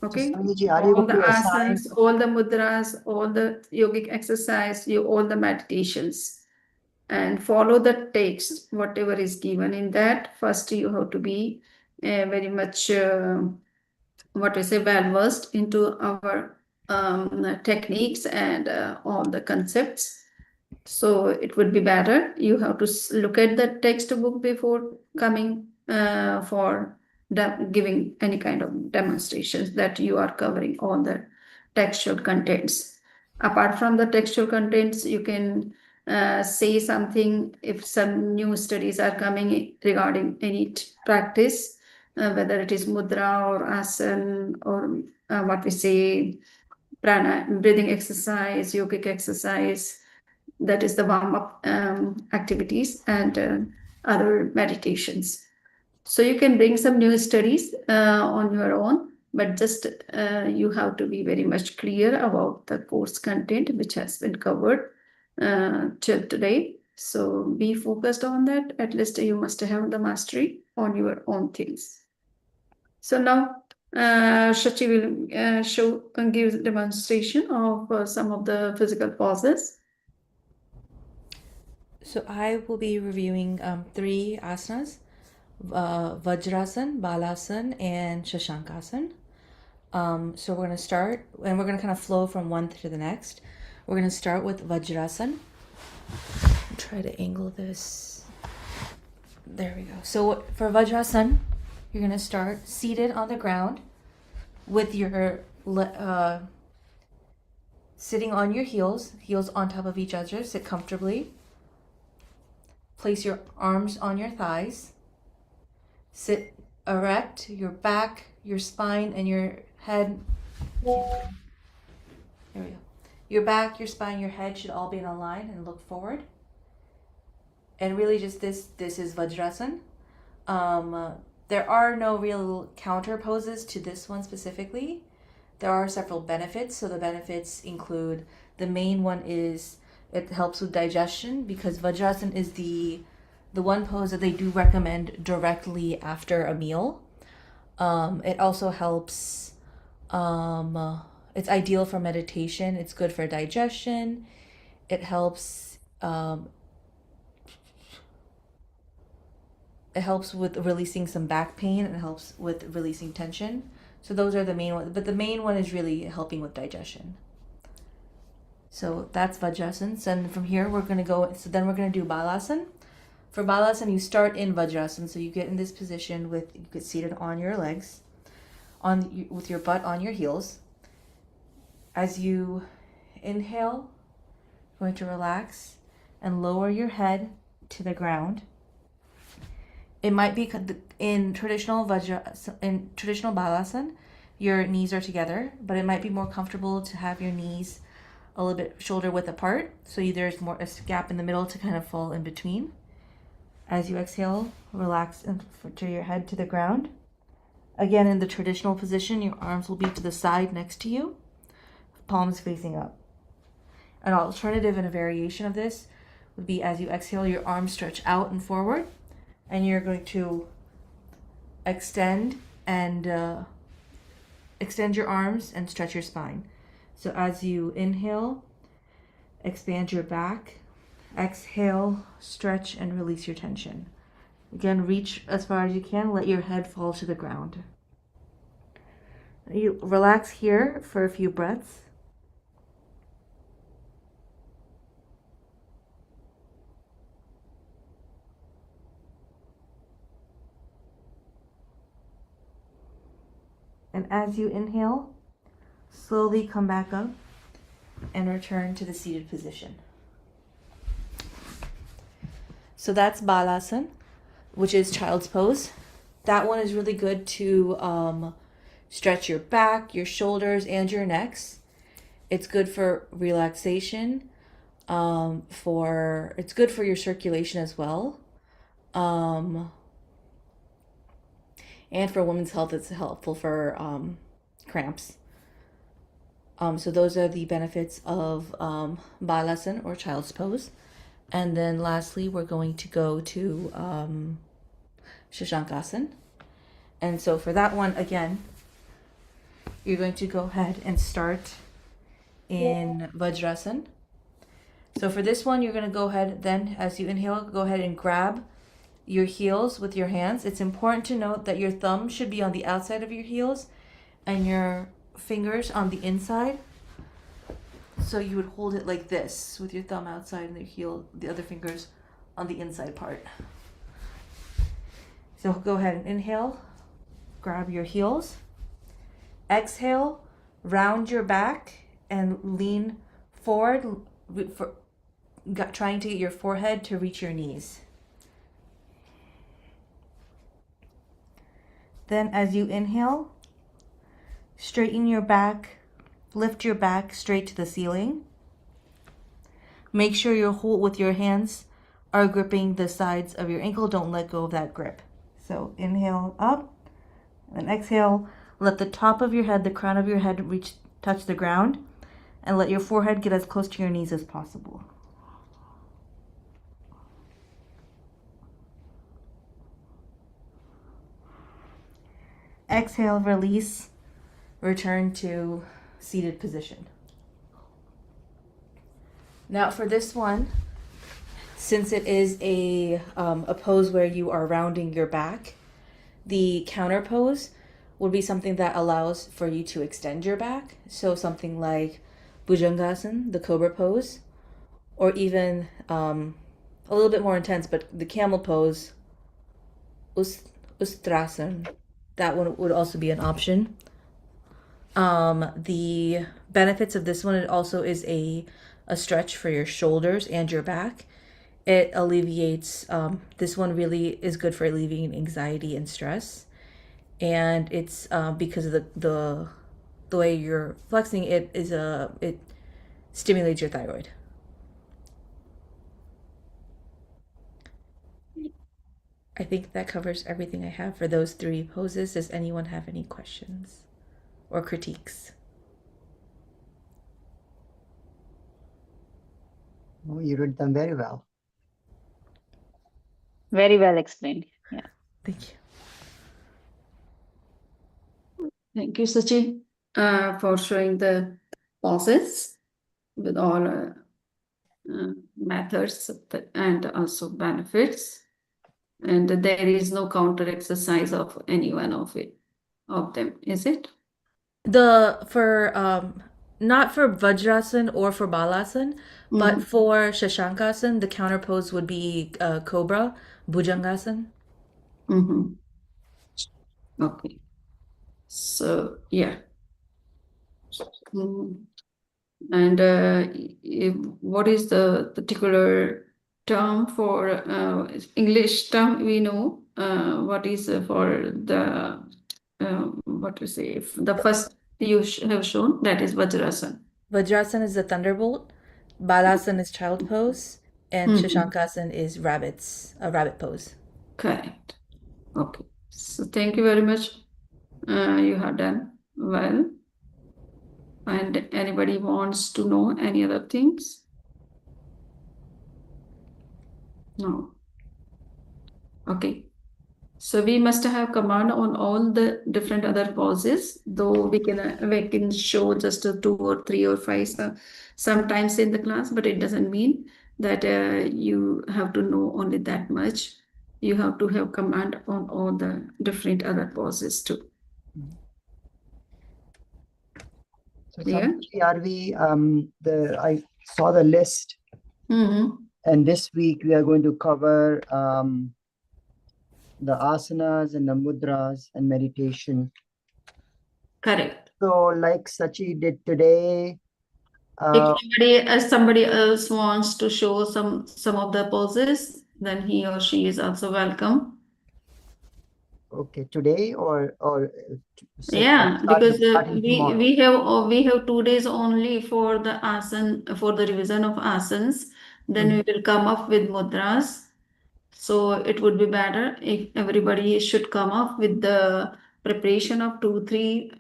Okay. So, Samiji, are you All going the to assign? asanas, all the mudras, all the yogic exercise, all the meditations, and follow the text, whatever is given in that. First, you have to be very much what we say well versed into our techniques and all the concepts. So it would be better you have to look at the textbook before coming for giving any kind of demonstrations that you are covering all the textual contents. Apart from the textual contents, you can say something if some new studies are coming regarding any practice, whether it is mudra or asana or what we say prana, breathing exercise, yogic exercise, that is the warm-up activities and other meditations. So you can bring some new studies on your own, but just you have to be very much clear about the course content which has been covered till today. So be focused on that. At least you must have the mastery on your own things. So now Shachi will show and give demonstration of some of the physical poses. So I will be reviewing 3 asanas, Vajrasan, Balasana, and Shashankasan. So we're going to start, and we're going to kind of flow from one to the next. We're going to start with Vajrasan. Try to angle this. There we go. So for Vajrasan, you're going to start seated on the ground with your sitting on your heels on top of each other. Sit comfortably. Place your arms on your thighs. Sit erect, your back, your spine, and your head. There we go. Your back, your spine, your head should all be in a line and look forward. And really just this is Vajrasan. There are no real counter poses to this one specifically. There are several benefits. So the benefits include, the main one is it helps with digestion, because Vajrasan is the the one pose that they do recommend directly after a meal. It also helps. It's ideal for meditation. It's good for digestion. It helps. It helps with releasing some back pain. It helps with releasing tension. So those are the main ones. But the main one is really helping with digestion. So that's Vajrasana. And from here we're going to go. So then we're going to do Balasana. For Balasana, you start in Vajrasana. So you get in this position with, you get seated on your legs, with your butt on your heels. As you inhale, you're going to relax and lower your head to the ground. It might be in traditional Balasana, your knees are together, but it might be more comfortable to have your knees a little bit shoulder width apart, so there's more a gap in the middle to kind of fall in between. As you exhale, relax to your head to the ground. Again, in the traditional position, your arms will be to the side next to you, palms facing up. An alternative and a variation of this would be, as you exhale, your arms stretch out and forward, and you're going to extend your arms and stretch your spine. So as you inhale, expand your back. Exhale, stretch and release your tension. Again, reach as far as you can. Let your head fall to the ground. You relax here for a few breaths. And as you inhale, slowly come back up and return to the seated position. So that's Balasana, which is child's pose. That one is really good to stretch your back, your shoulders, and your necks. It's good for relaxation. It's good for your circulation as well. And for women's health, it's helpful for cramps. So those are the benefits of Balasana or child's pose. And then lastly, we're going to go to Shashankasana. And so for that one, again, you're going to go ahead and start in Vajrasana. So for this one, you're going to go ahead, then as you inhale, go ahead and grab your heels with your hands. It's important to note that your thumb should be on the outside of your heels and your fingers on the inside. So you would hold it like this with your thumb outside and the other fingers on the inside part. So go ahead and inhale, grab your heels. Exhale, round your back and lean forward, trying to get your forehead to reach your knees. Then as you inhale, straighten your back, lift your back straight to the ceiling. Make sure your hold with your hands are gripping the sides of your ankle. Don't let go of that grip. So inhale up, and exhale, let the top of your head, the crown of your head touch the ground, and let your forehead get as close to your knees as possible. Exhale, release, return to seated position. Now for this one, since it is a pose where you are rounding your back, the counter pose would be something that allows for you to extend your back. So something like Bhujangasana, the cobra pose, or even a little bit more intense, but the camel pose, Ustrasana, that one would also be an option. The benefits of this one, it also is a stretch for your shoulders and your back. It alleviates, this one really is good for alleviating anxiety and stress. And it's because of the way you're flexing, it stimulates your thyroid. I think that covers everything I have for those three poses. Does anyone have any questions or critiques? Oh, you did them very well. Very well explained. Yeah. Thank you. Thank you, Sachi, for showing the poses with all methods and also benefits. And there is no counter exercise of any one of them, is it? Not for Vajrasan or for Balasana, but Mhm. for Shashankasan, the counter pose would be Cobra, Bhujangasan. Mhm. Okay. So, yeah. Mm. And what is the particular term for English term? We know what is for the what to say? The first you have shown, that is Vajrasan. Vajrasan is the thunderbolt, Balasana is child pose, and Mhm. Shashankasan is a rabbit pose. Correct. Okay. So thank you very much. You have done well. And anybody wants to know any other things? No. Okay. So we must have command on all the different other poses, though we can show just 2 or 3 or 5 sometimes in the class, but it doesn't mean that you have to know only that much. You have to have command on all the different other poses too. So Yeah. Samji, are we I saw the list, Mm-hmm. and this week we are going to cover the asanas and the mudras and meditation. Correct. So like Sachi did today, If somebody else wants to show some of the poses, then he or she is also welcome. okay, today or Yeah, because starting tomorrow. we have 2 days only for the asan, for the revision of asans. Then we will come up with mudras. So it would be better if everybody should come up with the preparation of 2, 3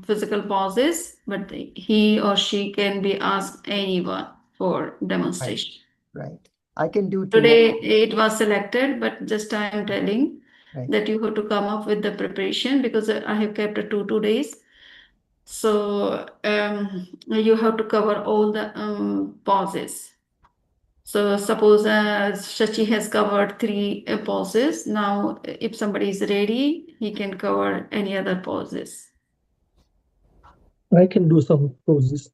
physical poses, but he or she can be asked anyone for demonstration. Right. I can do Today tomorrow. it was selected, but just I am telling Right. that you have to come up with the preparation because I have kept 2 days. So you have to cover all the poses. So suppose Shachi has covered 3 poses. Now, if somebody is ready, he can cover any other poses. I can do some poses.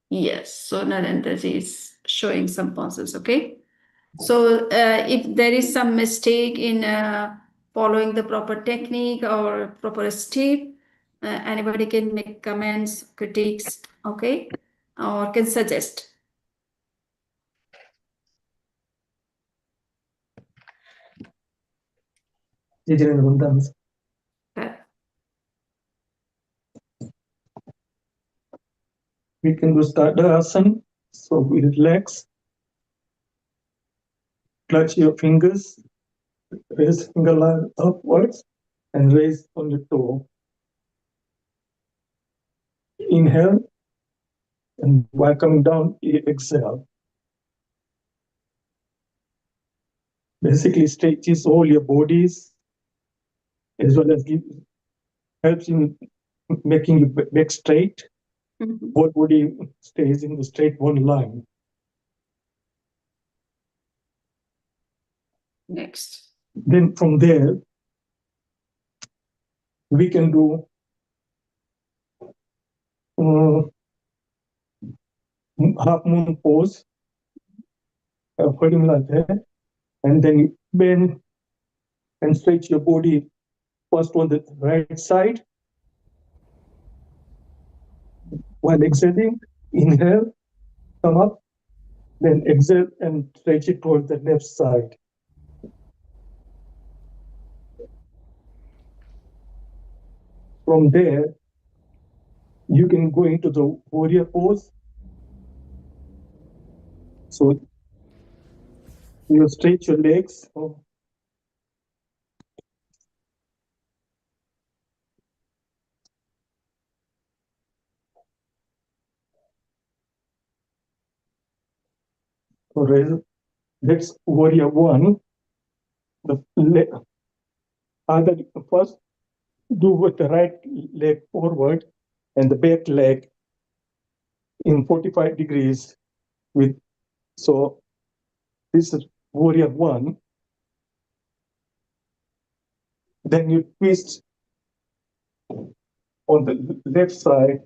Yes. So Narendra is showing some poses. Okay. So if there is some mistake in following the proper technique or proper step, anybody can make comments, critiques, okay, or can suggest. We can do Stardasana. So we relax, clutch your fingers, raise finger line upwards, and raise on the toe. Inhale, and while coming down, exhale. Basically stretches all your bodies, as well as helps in making your back straight. Mhm. Whole body stays in the straight one line. Next. Then from there, we can do half moon pose, holding like that, and then you bend and stretch your body first on the right side. While exhaling, inhale, come up, then exhale and stretch it towards the left side. From there, you can go into the warrior pose. So you stretch your legs. So that's warrior 1. either first do with the right leg forward and the back leg in 45 degrees so this is warrior 1. Then you twist on the left side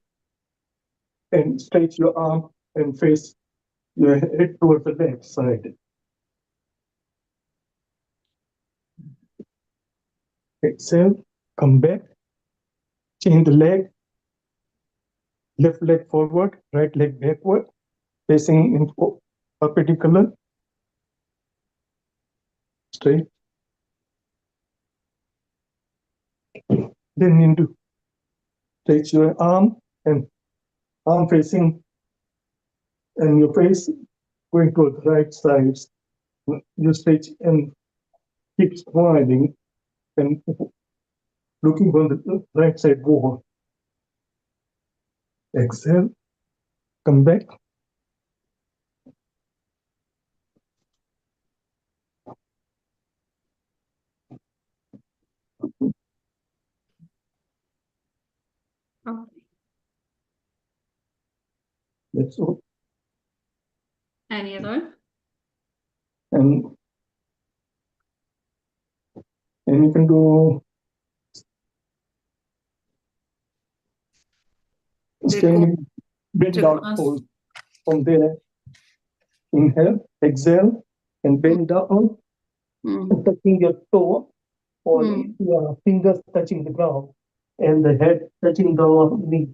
and stretch your arm and face your head towards the left side. Exhale, come back, change the leg, left leg forward, right leg backward, facing in perpendicular, straight. Then into stretch your arm and arm facing and your face going to the right sides. You stretch and keep smiling and looking on the right side wall. Exhale, come back. Okay. That's all. Any other? And you can do standing bend down pose. From there, inhale, exhale, and bend down, and touching your toe or your fingers touching the ground, and the head touching the knee.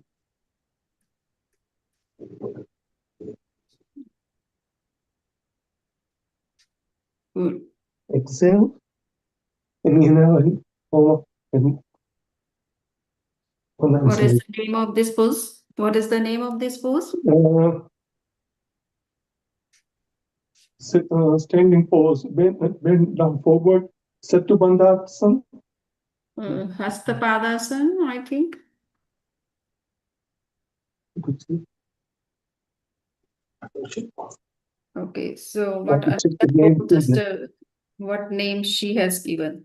Good. Exhale, and inhale, and what is the name of this pose? What is the name of this pose? Standing pose, bend down forward, Setu Bandhasana. Hastapadasana, I think. Okay, so what what name she has given?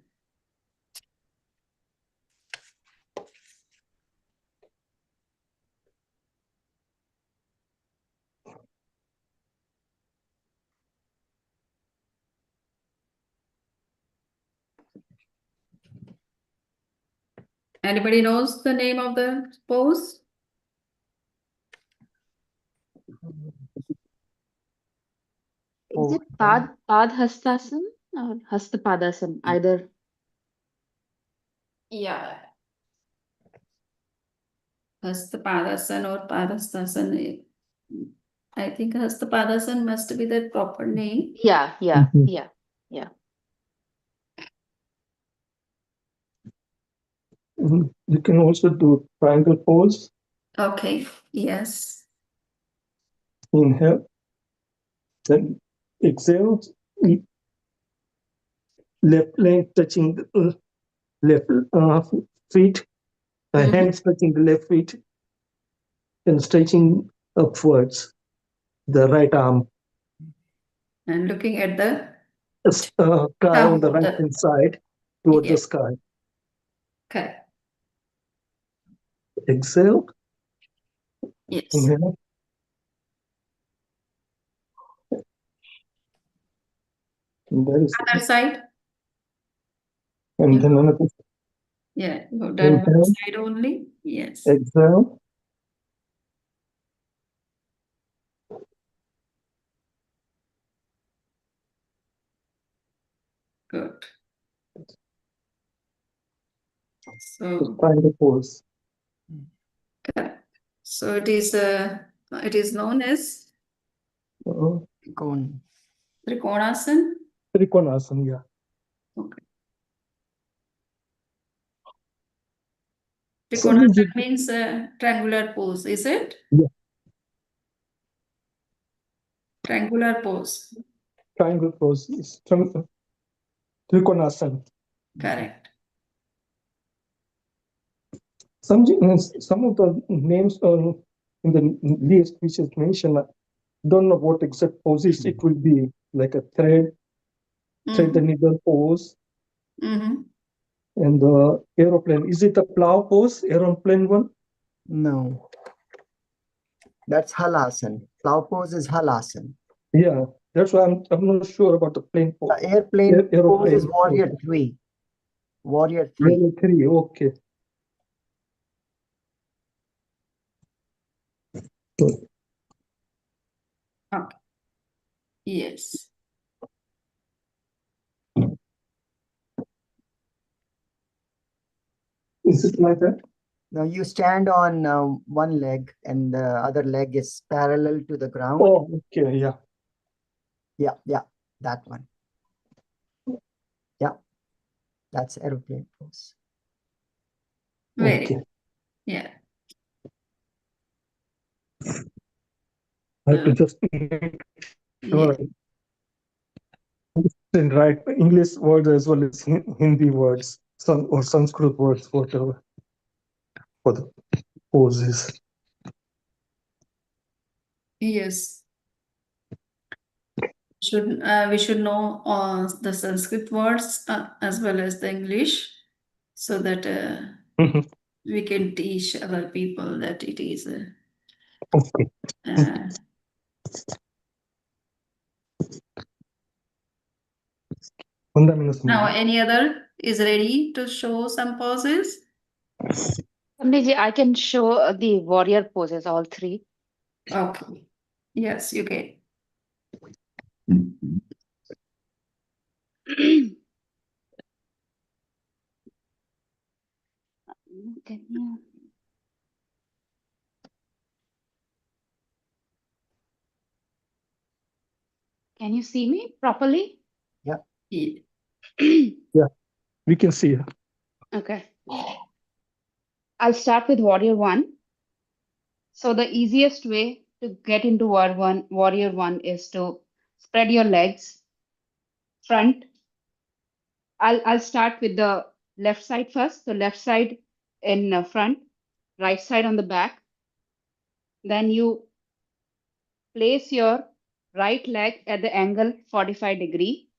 Anybody knows the name of the pose? Is it Padhastasana or Hastapadasana? Either. Yeah. Hastapadasana or Padhastasana. I think Hastapadasana must be the proper name. Yeah. You can also do triangle pose. Okay, yes. Inhale, then exhale, left leg touching the left feet, hands touching the left feet, and stretching upwards the right arm. And looking at the sky on the right hand side toward the sky. Okay. Exhale. Yes. Inhale. And that is other side. And then another. Yeah, go down one side only. Yes. Exhale. Good. So find the pose. So it is known as Trikonasana. Trikonasana, yeah. Okay. Trikonasana means triangular pose, is it? Yeah. Triangular pose. Triangle pose is Trikonasana. Correct. Some of the names in the list which is mentioned, I don't know what exact poses it will be, like a thread the needle pose, Mm-hmm. And the aeroplane, is it a plow pose, aeroplane one? No, that's Halasana. Plow pose is Halasana. Yeah, that's why I'm not sure about the plane pose. The airplane pose Aeroplane is Warrior 3. Warrior 3. Warrior 3, okay. Good. Okay. Yes. Is it like that? Now you stand on one leg and the other leg is parallel to the ground. Oh, okay, yeah. Yeah, that one. Yeah, that's aeroplane pose. Very Okay. good. Yeah. I have to just make sure Yeah. I understand right English words as well as Hindi words, or Sanskrit words, whatever, for the poses. Yes. We should know the Sanskrit words as well as the English, so that Mhm. we can teach other people that it is. Okay. Now, any other is ready to show some poses? Samniji, I can show the warrior poses, all three. Okay. Yes, you can. Can you? Can you see me properly? Yeah. Yeah, we can see. Okay. I'll start with warrior 1. So the easiest way to get into warrior 1 is to spread your legs front. I'll start with the left side first. The left side in front, right side on the back. Then you place your right leg at the angle 45 degree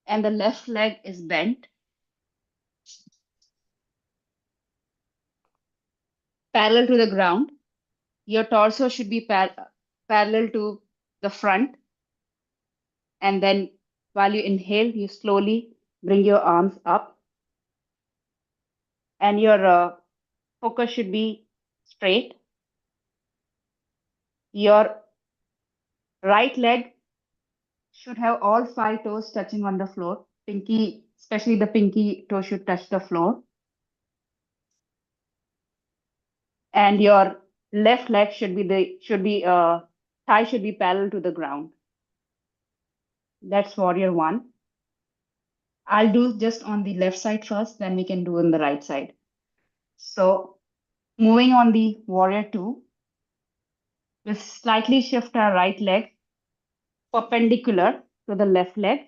and the left leg is bent parallel to the ground. Your torso should be parallel to the front. And then while you inhale, you slowly bring your arms up and your focus should be straight. Your right leg should have all 5 toes touching on the floor. Pinky, especially the pinky toe should touch the floor. And your left leg thigh should be parallel to the ground. That's warrior 1. I'll do just on the left side first, then we can do on the right side. So moving on the warrior 2, we'll slightly shift our right leg perpendicular to the left leg.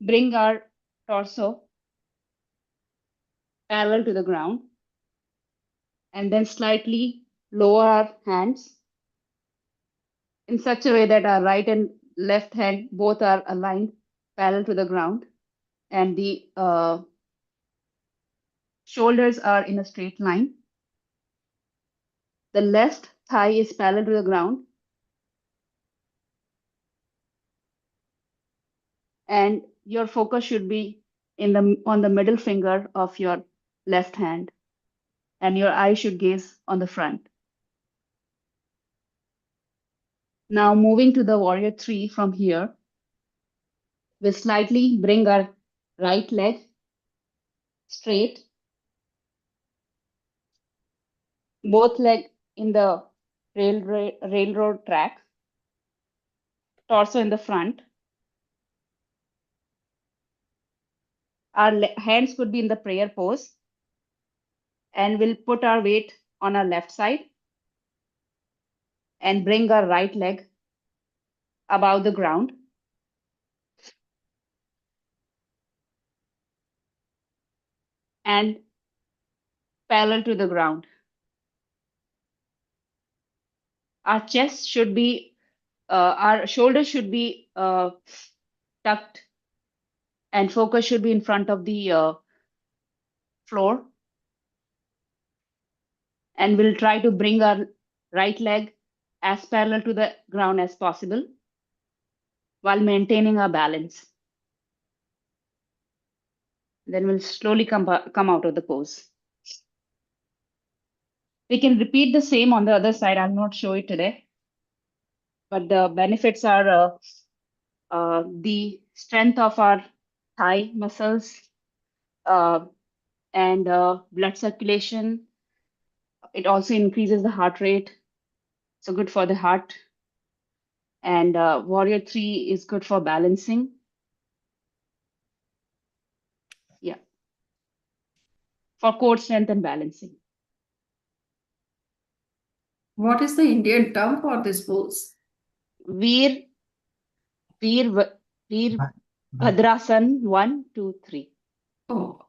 Bring our torso parallel to the ground. And then slightly lower our hands in such a way that our right and left hand both are aligned parallel to the ground. And the shoulders are in a straight line. The left thigh is parallel to the ground. And your focus should be on the middle finger of your left hand. And your eye should gaze on the front. Now moving to the warrior 3 from here, we slightly bring our right leg straight, both leg in the railroad track, torso in the front. Our hands could be in the prayer pose, and we'll put our weight on our left side and bring our right leg above the ground. And parallel to the ground. Our chest should be, our shoulders should be tucked and focus should be in front of the floor. And we'll try to bring our right leg as parallel to the ground as possible while maintaining our balance. Then we'll slowly come out of the pose. We can repeat the same on the other side. I'll not show it today. But the benefits are the strength of our thigh muscles and blood circulation. It also increases the heart rate. So good for the heart. And Warrior 3 is good for balancing. Yeah. For core strength and balancing. What is the Indian term for this pose? Veer Bhadrasan 1, 2, 3. Oh.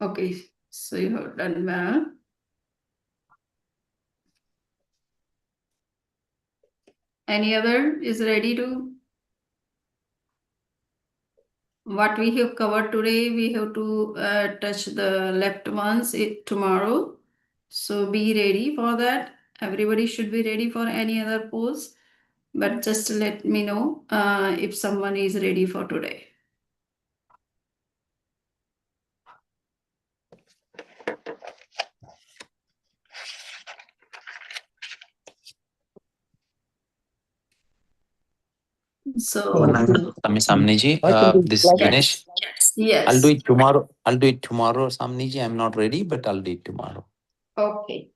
Okay, so you have done well. Any other is ready to? What we have covered today, we have to touch the left ones tomorrow. So be ready for that. Everybody should be ready for any other pose. But just let me know if someone is ready for today. So Samni ji, this is Ganesh. Yes. I'll do it tomorrow. Samni ji. I'm not ready, but I'll do it tomorrow. Okay.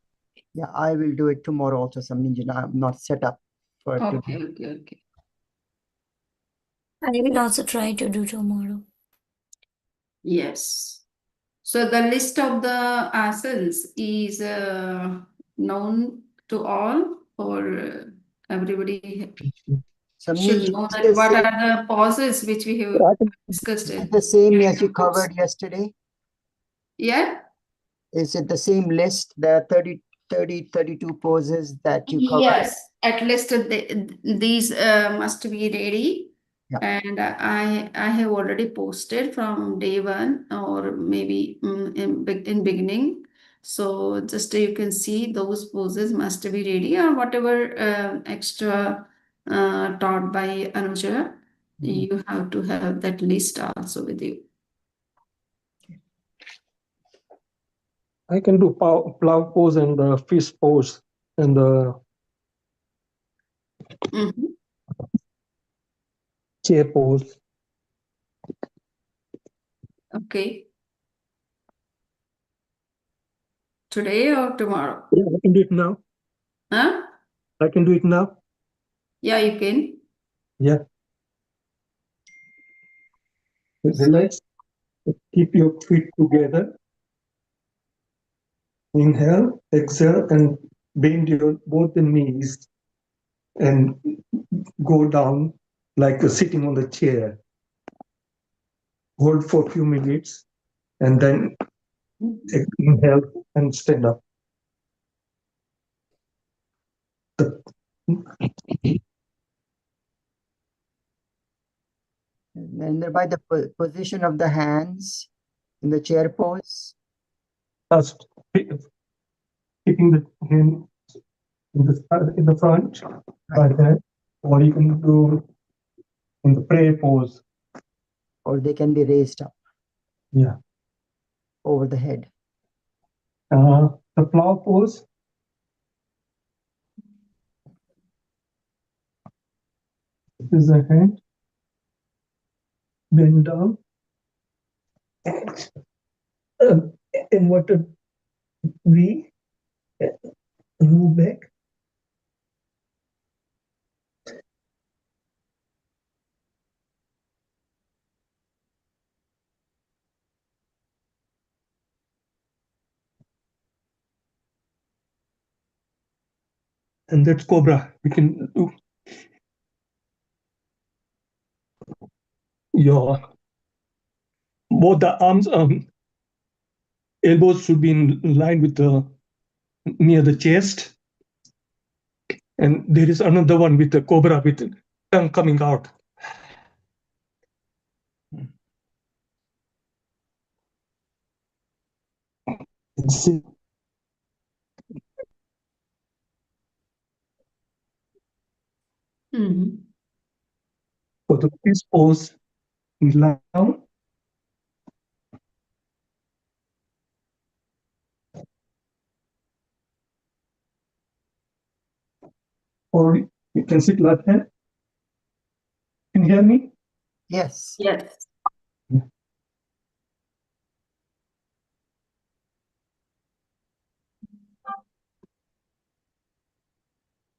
Yeah, I will do it tomorrow also, Samni. I'm not set up for it today. Okay. I will also try to do tomorrow. Yes. So the list of the asanas is known to all, or everybody should know that what are the pauses which we have discussed. Is it the same as you covered yesterday? Yeah. Is it the same list, the 32 poses that you covered? Yes, at least these must be ready. Yeah. And I have already posted from day one or maybe in beginning. So just you can see those poses must be ready, or whatever extra taught by Anuja. You have to have that list also with you. I can do plow pose and the fist pose and the chair pose. Okay. Today or tomorrow? Yeah, I can do it now. Huh? I can do it now. Yeah, you can. Yeah. Relax. Keep your feet together. Inhale, exhale, and bend your both the knees and go down like sitting on the chair. Hold for a few minutes and then inhale and stand up. And by the position of the hands in the chair pose. First, keeping the hand in the front, like that, or you can do in the prayer pose. Or they can be raised up. Yeah. Over the head. The plow pose. This is the hand. Bend down. And what a V. Move back. And that's cobra. We can do your both the arms, elbows should be in line with the near the chest. And there is another one with the cobra with the tongue coming out. Sit for the peace pose, lie down. Or you can sit like that. Can you hear me? Yes. Yes.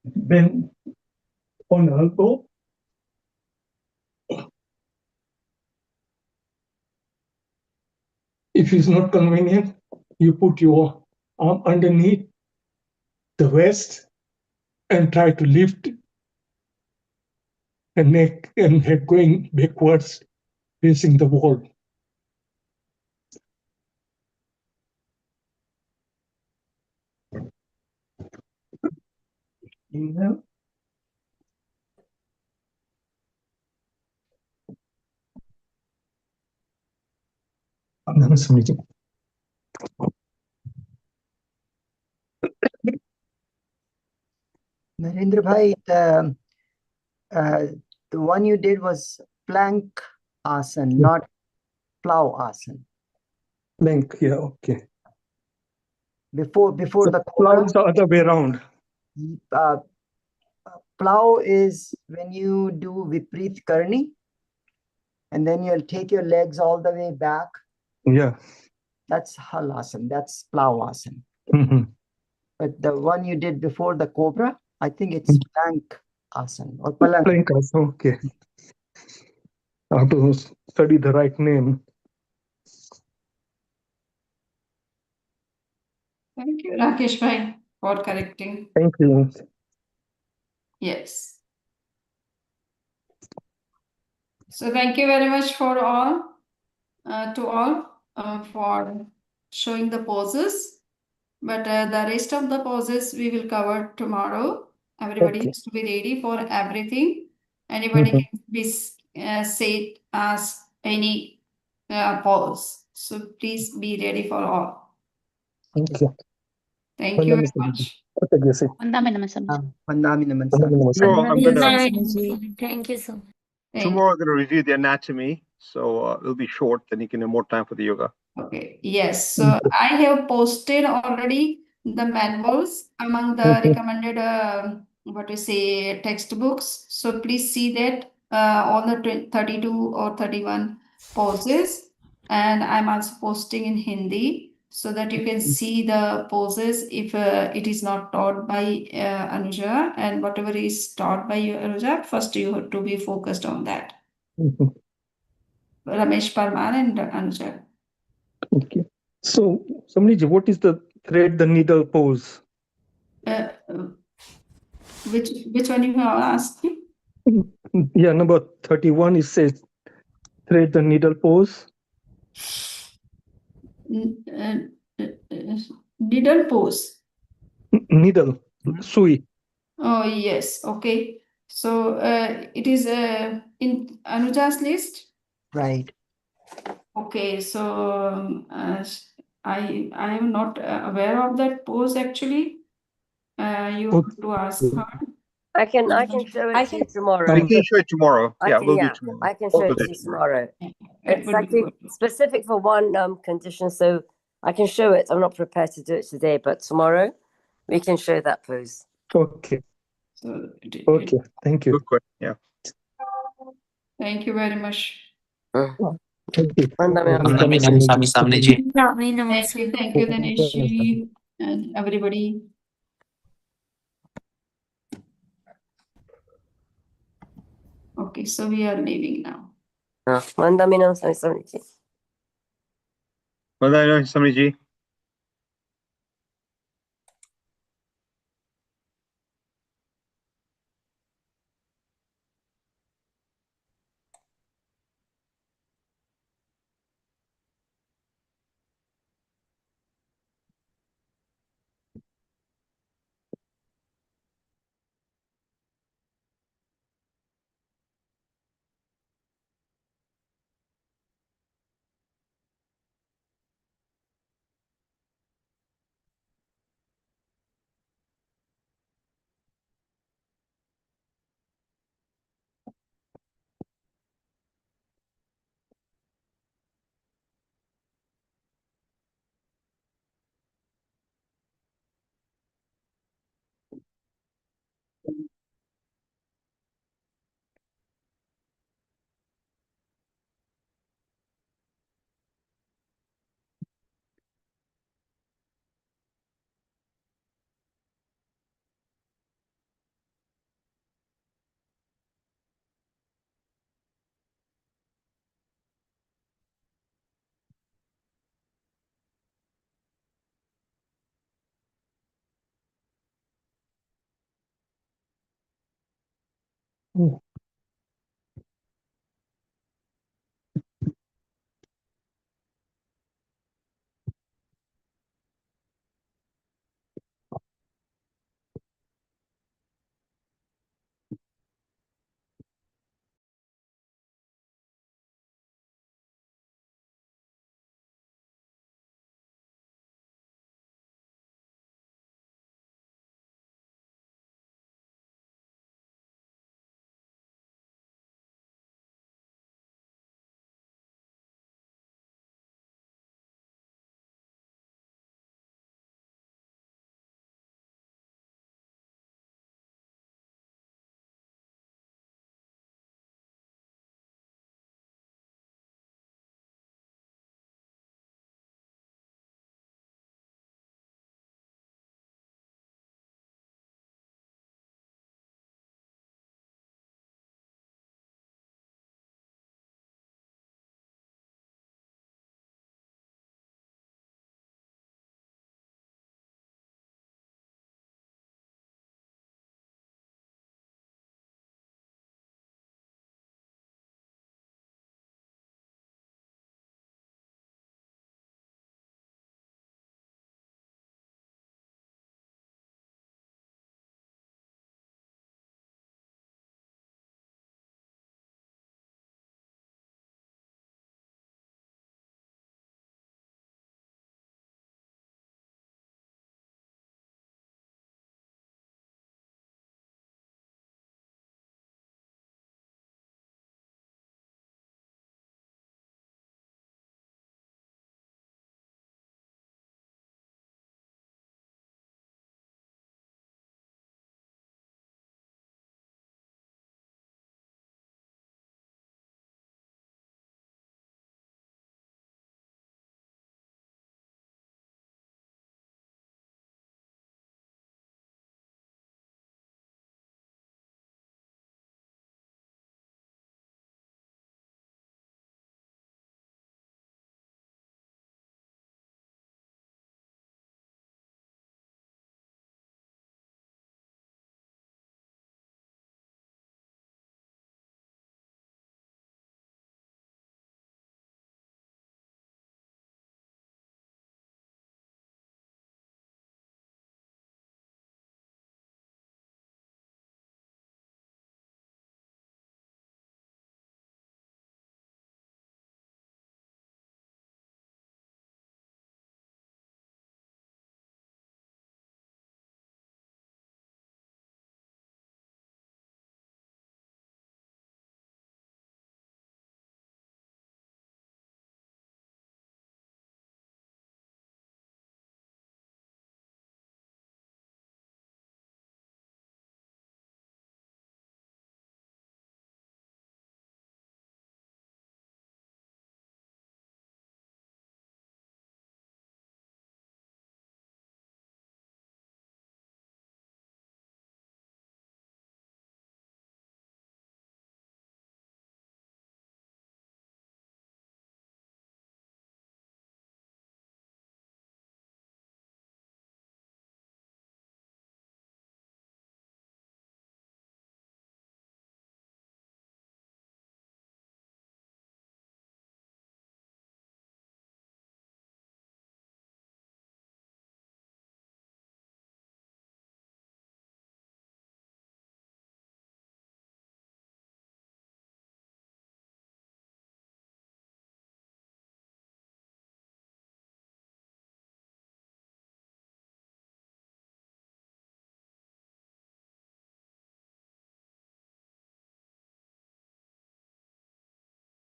Bend on elbow. If it's not convenient, you put your arm underneath the waist and try to lift the neck and head going backwards, facing the wall. Inhale. Namaste. Narendra Bhai, the one you did was plank asan, not plow asan. Plank, yeah, okay. Before the Plow cobra, is the other way around. uh, plow is when you do Vipreet Karni, and then you'll take your legs all the way back. Yeah. That's halasana, that's plow asana. Mhm. But the one you did before the cobra, I think it's plank asana or palank. Plank also, okay. I have to study the right name. Thank you, Rakesh Bhai, for correcting. Thank you. Yes. So thank you very much for all, for showing the poses. But the rest of the poses we will cover tomorrow. Everybody Okay. has to be ready for everything. Anybody Mhm. can be said as any pose. So please be ready for all. Okay. Thank you very much. Okay, Jesse. Vandami naman sa. Tomorrow I'm gonna Thank you so much. tomorrow I'm gonna review the anatomy, so it'll be short. Then you can have more time for the yoga. Okay, yes. So I have posted already the manuals among the recommended what we say textbooks. So please see that all the 32 or 31 poses, and I'm also posting in Hindi so that you can see the poses if it is not taught by Anuja, and whatever is taught by you, Anuja, first you have to be focused on that. Mhm. Ramesh Parmar and Anuja. Okay. So, Samriji, what is the thread the needle pose? Uh, which one you have asked? Yeah, number 31, it says thread the needle pose. Needle pose. Needle, sui. Oh yes, okay. So it is in Anuja's list. Right. Okay, so I am not aware of that pose actually. You have to ask her. I can show it to you tomorrow. We can show it tomorrow. I Yeah, can we'll do it tomorrow. I can show We'll it do to you it tomorrow. tomorrow. That It's would be actually good. specific for one condition, so I can show it. I'm not prepared to do it today, but tomorrow we can show that pose. Okay. So Okay. Thank you. Good question. Yeah. thank you very much. Thank you. Vandami Namaste, Samniji. Thank you, Dinesh and everybody. Okay, so we are leaving now. Mandamino Samiji. Well, I know, Samiji. Mm.